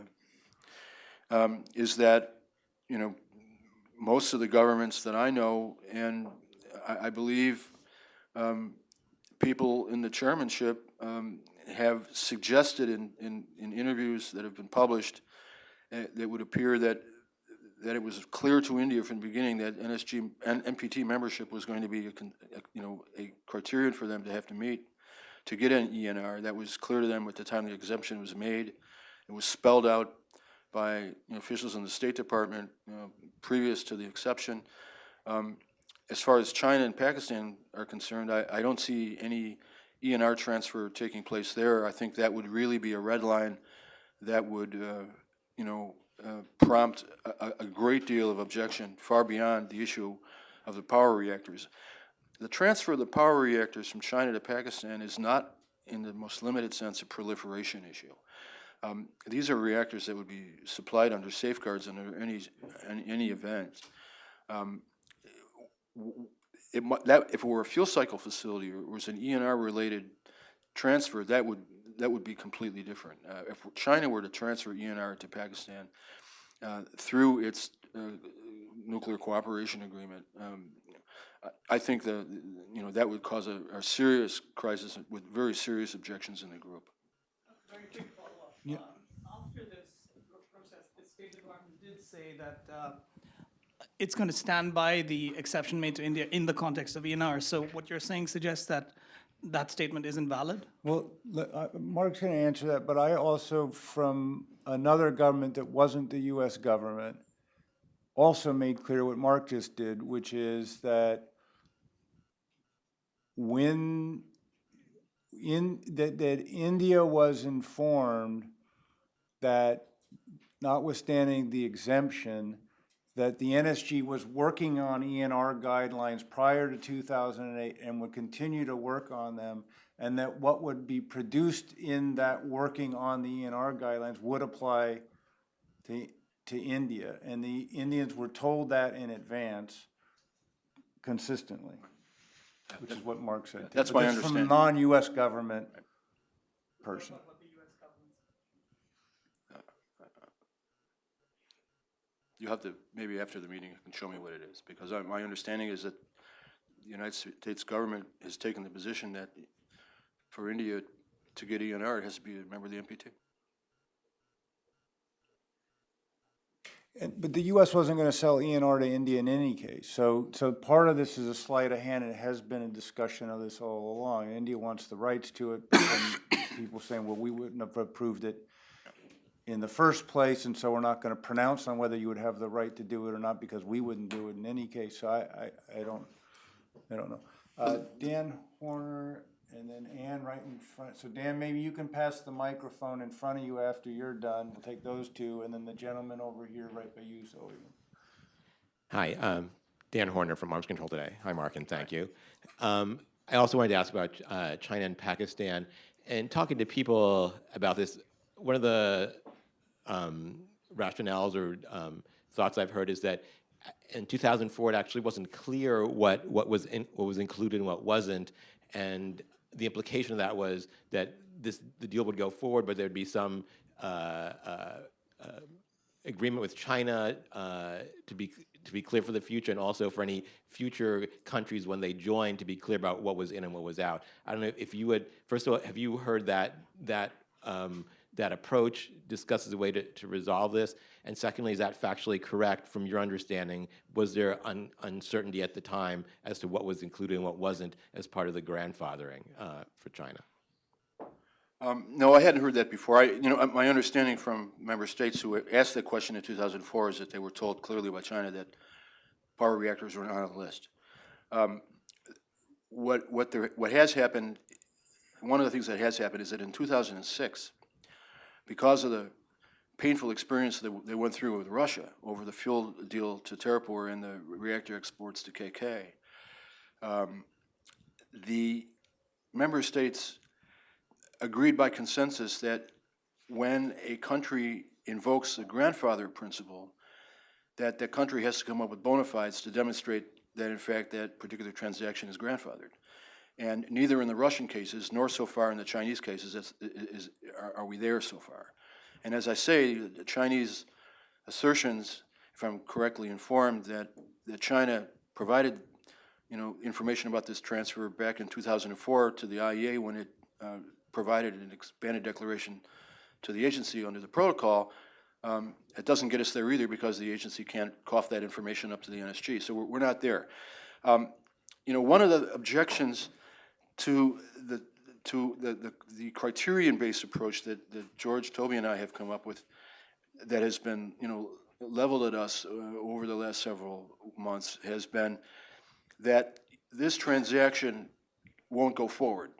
is that most of the governments that I know, and I believe people in the chairmanship have suggested in interviews that have been published that would appear that it was clear to India from the beginning that NSG and NPT membership was going to be a criterion for them to have to meet to get an ENR. That was clear to them at the time the exemption was made. It was spelled out by officials in the State Department previous to the exception. As far as China and Pakistan are concerned, I don't see any ENR transfer taking place there. I think that would really be a red line that would, prompt a great deal of objection far beyond the issue of the power reactors. The transfer of the power reactors from China to Pakistan is not, in the most limited sense, a proliferation issue. These are reactors that would be supplied under safeguards under any event. If it were a fuel cycle facility or it was an ENR-related transfer, that would be completely different. If China were to transfer ENR to Pakistan through its nuclear cooperation agreement, I think that would cause a serious crisis with very serious objections in the group. Very quick follow-up. After this process, the State Department did say that it's going to stand by the exception made to India in the context of ENR. So what you're saying suggests that that statement isn't valid? Well, Mark's going to answer that, but I also, from another government that wasn't the U.S. government, also made clear what Mark just did, which is that that India was informed that, notwithstanding the exemption, that the NSG was working on ENR guidelines prior to 2008 and would continue to work on them, and that what would be produced in that working on the ENR guidelines would apply to India. And the Indians were told that in advance consistently, which is what Mark said. That's But my this is understanding. from a non-US government person. You have to, maybe after the meeting, you can show me what it is, because my understanding is that the United States government has taken the position that for India to get ENR, it has to be a member of the NPT. But the U.S. wasn't going to sell ENR to India in any case. So part of this is a sleight of hand, and it has been a discussion of this all along. India wants the rights to it, and people saying, well, we wouldn't have approved it in the first place, and so we're not going to pronounce on whether you would have the right to do it or not because we wouldn't do it in any case. So I don't know. Dan Horner, and then Ann right in front. So Dan, maybe you can pass the microphone in front of you after you're done. We'll take those two, and then the gentleman over here right by you, Zoe. Hi, Dan Horner from Arms Control Today. Hi, Mark, and thank you. I also wanted to ask about China and Pakistan. And talking to people about this, one of the rationales or thoughts I've heard is that in 2004 it actually wasn't clear what was included and what wasn't, and the implication of that was that the deal would go forward, but there'd be some agreement with China to be clear for the future, and also for any future countries when they join to be clear about what was in and what was out. I don't know if you would. First of all, have you heard that approach discussed as a way to resolve this? And secondly, is that factually correct from your understanding? Was there uncertainty at the time as to what was included and what wasn't as part of the grandfathering for China? No, I hadn't heard that before. My understanding from member states who asked that question in 2004 is that they were told clearly by China that power reactors were not on the list. What has happened, one of the things that has happened is that in 2006, because of the painful experience that they went through with Russia over the fuel deal to Terrapur and the reactor exports to KK, the member states agreed by consensus that when a country invokes the grandfather principle, that the country has to come up with bona fides to demonstrate that, in fact, that particular transaction is grandfathered. And neither in the Russian cases nor so far in the Chinese cases are we there so far. And as I say, the Chinese assertions, if I'm correctly informed, that China provided, information about this transfer back in 2004 to the IEA when it provided an expanded declaration to the agency under the protocol. It doesn't get us there either because the agency can't cough that information up to the NSG, so we're not there. One of the objections to the criterion-based approach that George, Toby, and I have come up with that has been, leveled at us over the last several months has been that this transaction won't go forward.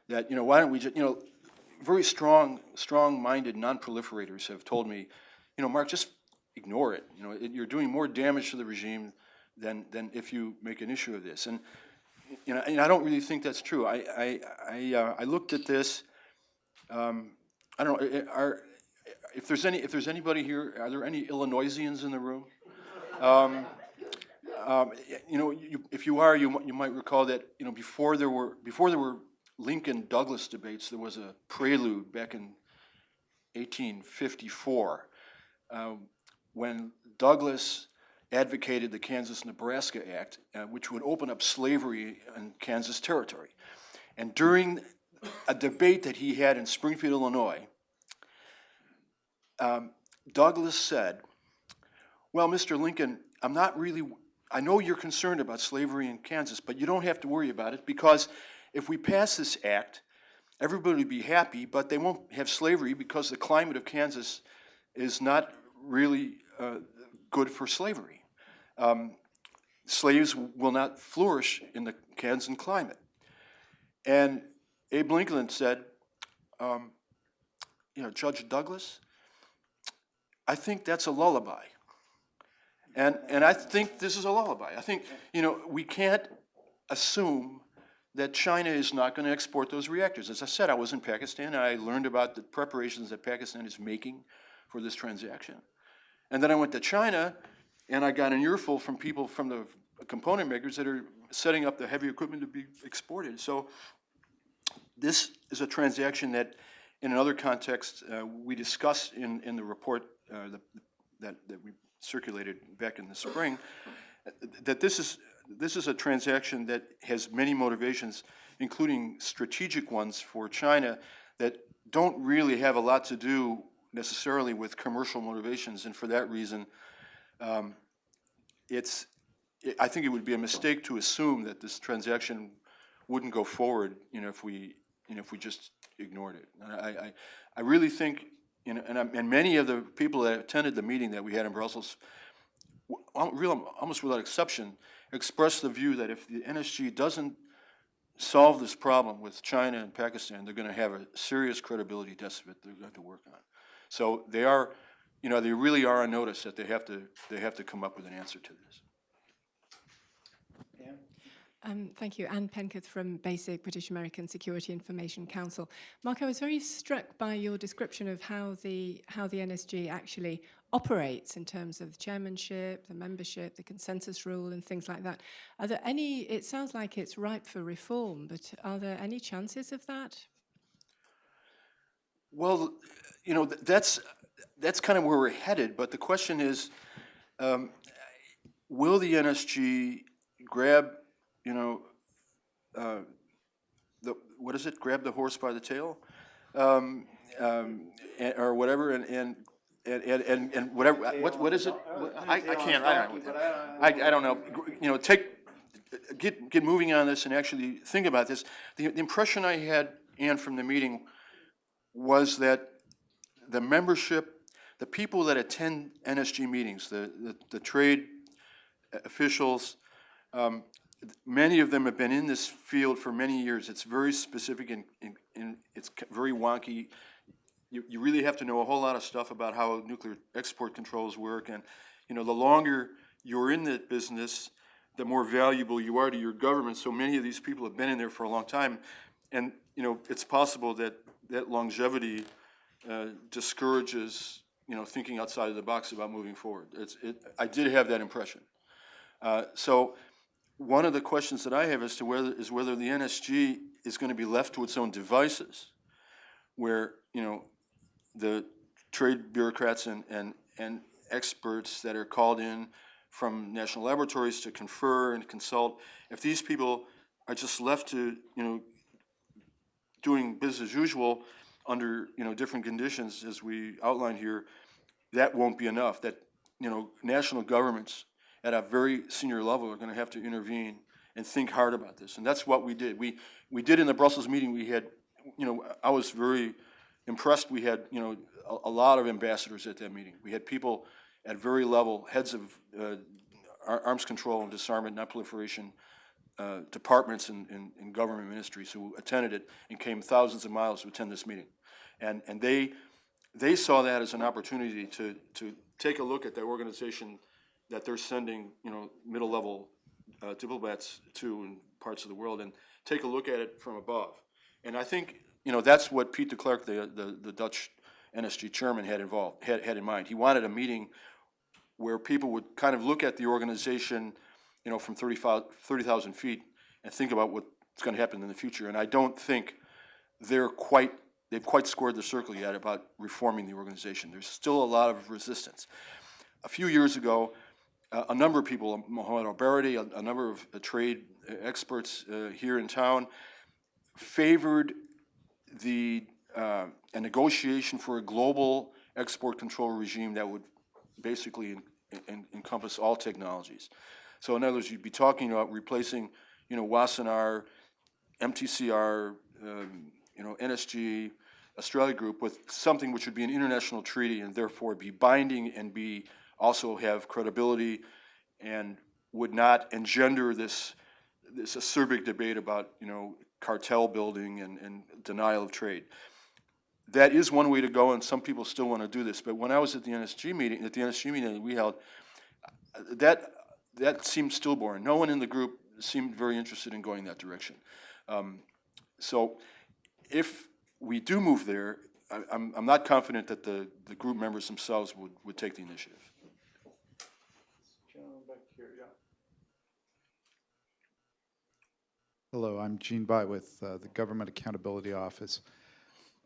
That, why don't we just, very strong-minded non-proliferators have told me, Mark, just ignore it. You're doing more damage to the regime than if you make an issue of this. And and I don't really think that's true. I looked at this. I don't know. If there's anybody here, are there any Illinoisians in the room? If you are, you might recall that before there were Lincoln-Douglas debates, there was a prelude back in 1854 when Douglas advocated the Kansas-Nebraska Act, which would open up slavery in Kansas territory. And during a debate that he had in Springfield, Illinois, Douglas said, well, Mr. Lincoln, I know you're concerned about slavery in Kansas, but you don't have to worry about it because if we pass this act, everybody will be happy, but they won't have slavery because the climate of Kansas is not really good for slavery. Slaves will not flourish in the Kansan climate. And Abe Lincoln said, Judge Douglas, I think that's a lullaby. And I think this is a lullaby. I think, we can't assume that China is not going to export those reactors. As I said, I was in Pakistan, and I learned about the preparations that Pakistan is making for this transaction. And then I went to China, and I got an earful from people from the component makers that are setting up the heavy equipment to be exported. So this is a transaction that, in another context, we discussed in the report that we circulated back in the spring, that this is a transaction that has many motivations, including strategic ones for China that don't really have a lot to do necessarily with commercial motivations, and for that reason, I think it would be a mistake to assume that this transaction wouldn't go forward, if we just ignored it. And I really think, and many of the people that attended the meeting that we had in Brussels, almost without exception, expressed the view that if the NSG doesn't solve this problem with China and Pakistan, they're going to have a serious credibility deficit they're going to have to work on. So they are, they really are on notice that they have to come up with an answer to this. Thank you. Anne Penketh from BASIC, British American Security Information Council. Mark, I was very struck by your description of how the NSG actually operates in terms of chairmanship, the membership, the consensus rule, and things like that. Are there any? It sounds like it's ripe for reform, but are there any chances of that? Well, that's kind of where we're headed. But the question is, will the NSG grab what is it? Grab the horse by the tail, or whatever, and whatever. What is it? I can't. I don't know. Get moving on this and actually think about this. The impression I had, Ann, from the meeting was that the membership, the people that attend NSG meetings, the trade officials. Many of them have been in this field for many years. It's very specific and it's very wonky. You really have to know a whole lot of stuff about how nuclear export controls work. And, the longer you're in that business, the more valuable you are to your government. So many of these people have been in there for a long time. And, it's possible that longevity discourages, thinking outside of the box about moving forward. I did have that impression. So one of the questions that I have as to whether the NSG is going to be left to its own devices, where the trade bureaucrats and experts that are called in from national laboratories to confer and consult, if these people are just left to, doing business as usual under, different conditions as we outlined here, that won't be enough. That, national governments at a very senior level are going to have to intervene and think hard about this. And that's what we did. We did in the Brussels meeting, we had, I was very impressed. We had, a lot of ambassadors at that meeting. We had people at very level, heads of arms control and disarmament, non-proliferation departments and government ministries who attended it and came thousands of miles to attend this meeting. And they saw that as an opportunity to take a look at the organization that they're sending, middle-level diplomats to in parts of the world, and take a look at it from above. And I think, that's what Piet de Klerk, the Dutch NSG chairman, had in mind. He wanted a meeting where people would kind of look at the organization, from 30,000 feet and think about what's going to happen in the future. And I don't think they've quite scored the circle yet about reforming the organization. There's still a lot of resistance. A few years ago, a number of people, Mohamed Al-Baradi, a number of trade experts here in town, favored a negotiation for a global export control regime that would basically encompass all technologies. So in other words, you'd be talking about replacing, Wassenaar, MTCR, NSG, Australia Group with something which would be an international treaty and therefore be binding and be also have credibility and would not engender this acerbic debate about, cartel building and denial of trade. That is one way to go, and some people still want to do this. But when I was at the NSG meeting we held, that seemed stillborn. No one in the group seemed very interested in going that direction. So if we do move there, I'm not confident that the group members themselves would take the initiative. Hello, I'm Gene Bai with the Government Accountability Office.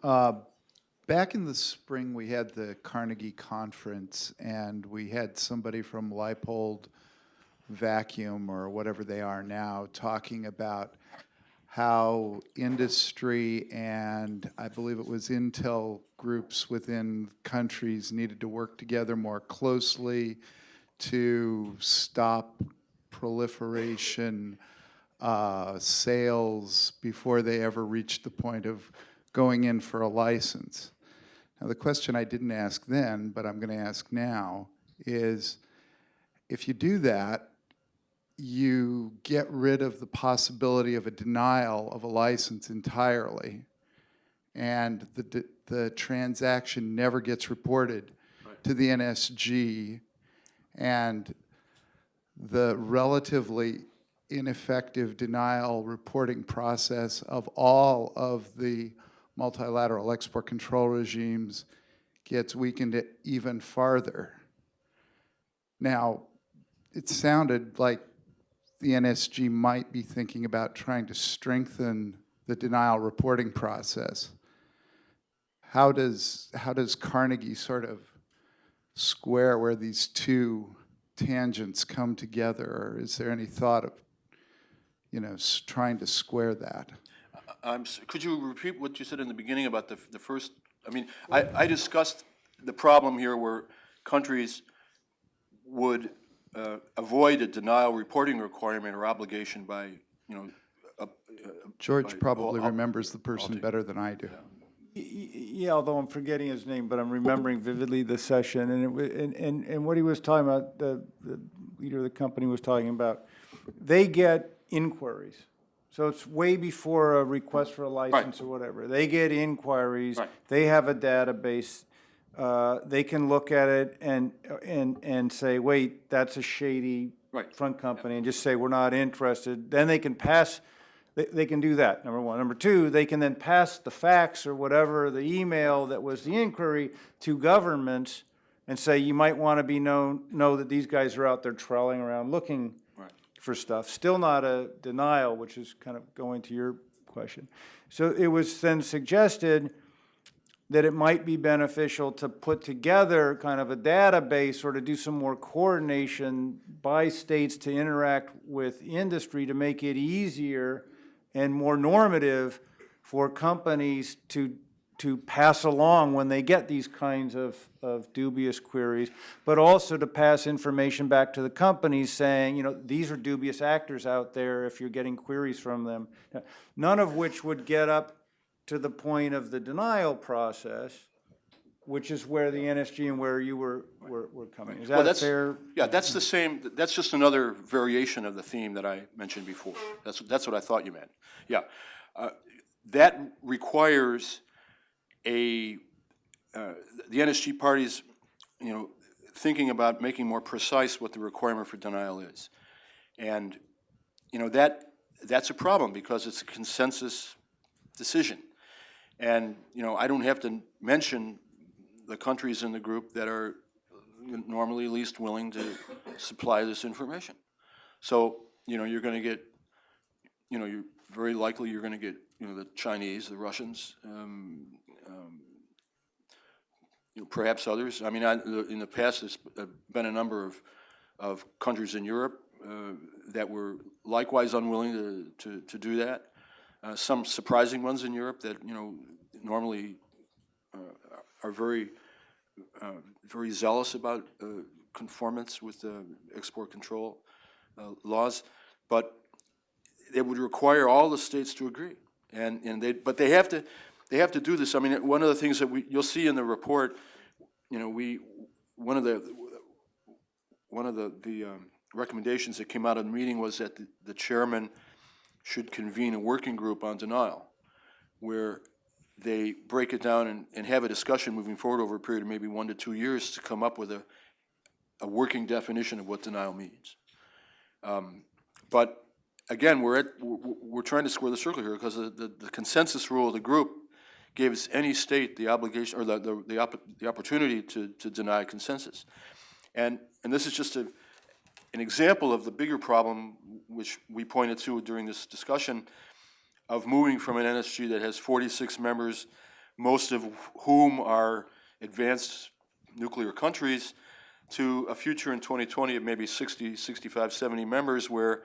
Back in the spring, we had the Carnegie conference, and we had somebody from Leipold Vacuum, or whatever they are now, talking about how industry and I believe it was Intel groups within countries needed to work together more closely to stop proliferation, sales before they ever reached the point of going in for a license. Now, the question I didn't ask then, but I'm going to ask now, is if you do that, you get rid of the possibility of a denial of a license entirely, and the transaction never gets reported to the NSG, and the relatively ineffective denial reporting process of all of the multilateral export control regimes gets weakened even farther. Now, it sounded like the NSG might be thinking about trying to strengthen the denial reporting process. How does Carnegie sort of square where these two tangents come together, or is there any thought of, trying to square that? Could you repeat what you said in the beginning about the first? I mean, I discussed the problem here where countries would avoid a denial reporting requirement or obligation by, George probably remembers the person better than I do. Yeah, although I'm forgetting his name, but I'm remembering vividly the session, and what he was talking about, the leader of the company was talking about, they get inquiries. So it's way before a request for a license or whatever. They get inquiries. Right. They have a database. They can look at it and say, wait, that's a shady front company, and just say, we're not interested. Then they can pass. They can do that, number one. Number two, they can then pass the fax or whatever, the email that was the inquiry to governments and say, you might want to know that these guys are out there trawling around looking for stuff. Still not a denial, which is kind of going to your question. So it was then suggested that it might be beneficial to put together kind of a database or to do some more coordination by states to interact with industry to make it easier and more normative for companies to pass along when they get these kinds of dubious queries, but also to pass information back to the companies saying, you know, these are dubious actors out there if you're getting queries from them. None of which would get up to the point of the denial process, which is where the NSG and where you were coming. Is Well, that fair? Yeah, that's the same, that's just another variation of the theme that I mentioned before. That's what I thought you meant. Yeah. That requires the NSG parties, you know, thinking about making more precise what the requirement for denial is. And, you know, that's a problem because it's a consensus decision. And, you know, I don't have to mention the countries in the group that are normally least willing to supply this information. So, you know, you're going to get, you know, you're very likely you're going to get, you know, the Chinese, the Russians, you know, perhaps others. I mean, in the past, there's been a number of countries in Europe that were likewise unwilling to do that. Some surprising ones in Europe that, you know, normally are very zealous about conformance with the export control laws, but it would require all the states to agree, but they have to do this. I mean, one of the things that you'll see in the report, you know, one of the recommendations that came out of the meeting was that the chairman should convene a working group on denial, where they break it down and have a discussion moving forward over a period of maybe 1 to 2 years to come up with a working definition of what denial means. But again, we're trying to square the circle here because the consensus rule of the group gives any state the obligation or the opportunity to deny consensus. And this is just an example of the bigger problem which we pointed to during this discussion of moving from an NSG that has 46 members, most of whom are advanced nuclear countries, to a future in 2020 of maybe 60, 65, 70 members where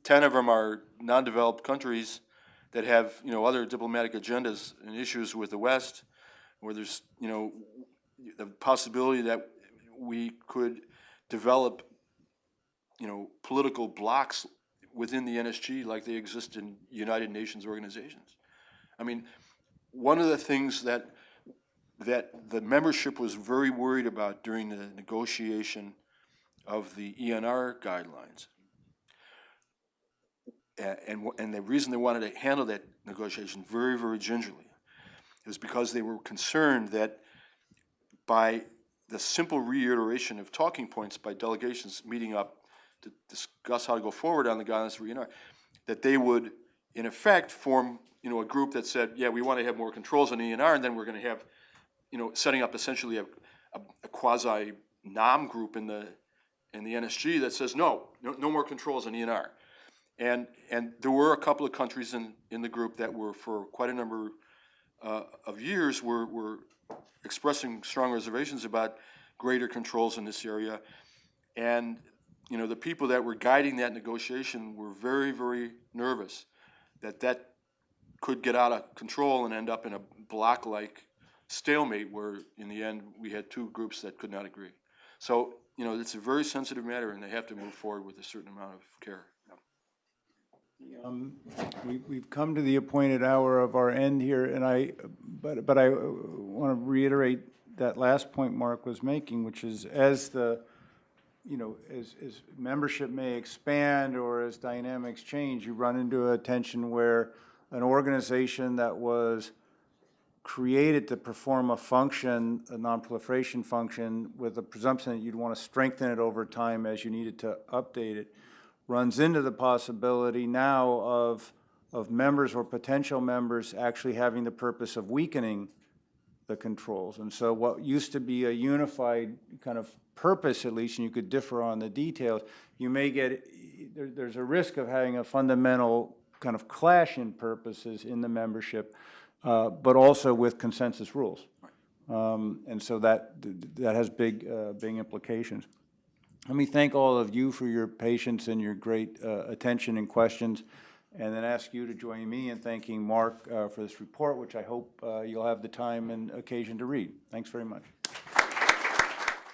10 of them are non-developed countries that have, you know, other diplomatic agendas and issues with the West, where there's, you know, the possibility that we could develop, you know, political blocs within the NSG like they exist in United Nations organizations. I mean, one of the things that the membership was very worried about during the negotiation of the ENR guidelines, and the reason they wanted to handle that negotiation very, very gingerly is because they were concerned that by the simple reiteration of talking points by delegations meeting up to discuss how to go forward on the guidelines for ENR, that they would, in effect, form, you know, a group that said, yeah, we want to have more controls on ENR, and then we're going to have, you know, setting up essentially a quasi-NOM group in the NSG that says no more controls on ENR. And there were a couple of countries in the group that were, for quite a number of years, were expressing strong reservations about greater controls in this area. And, you know, the people that were guiding that negotiation were very, very nervous that could get out of control and end up in a block-like stalemate where, in the end, we had two groups that could not agree. So, you know, it's a very sensitive matter, and they have to move forward with a certain amount of care. We've come to the appointed hour of our end here, and but I want to reiterate that last point Mark was making, which is as membership may expand or as dynamics change, you run into a tension where an organization that was created to perform a function, a non-proliferation function, with the presumption that you'd want to strengthen it over time as you needed to update it, runs into the possibility now of members or potential members actually having the purpose of weakening the controls. And so what used to be a unified kind of purpose, at least, and you could differ on the details, you may get, there's a risk of having a fundamental kind of clash in purposes in the membership. but also with consensus rules. And so that has big implications. Let me thank all of you for your patience and your great attention and questions, and then ask you to join me in thanking Mark for this report, which I hope you'll have the time and occasion to read. Thanks very much.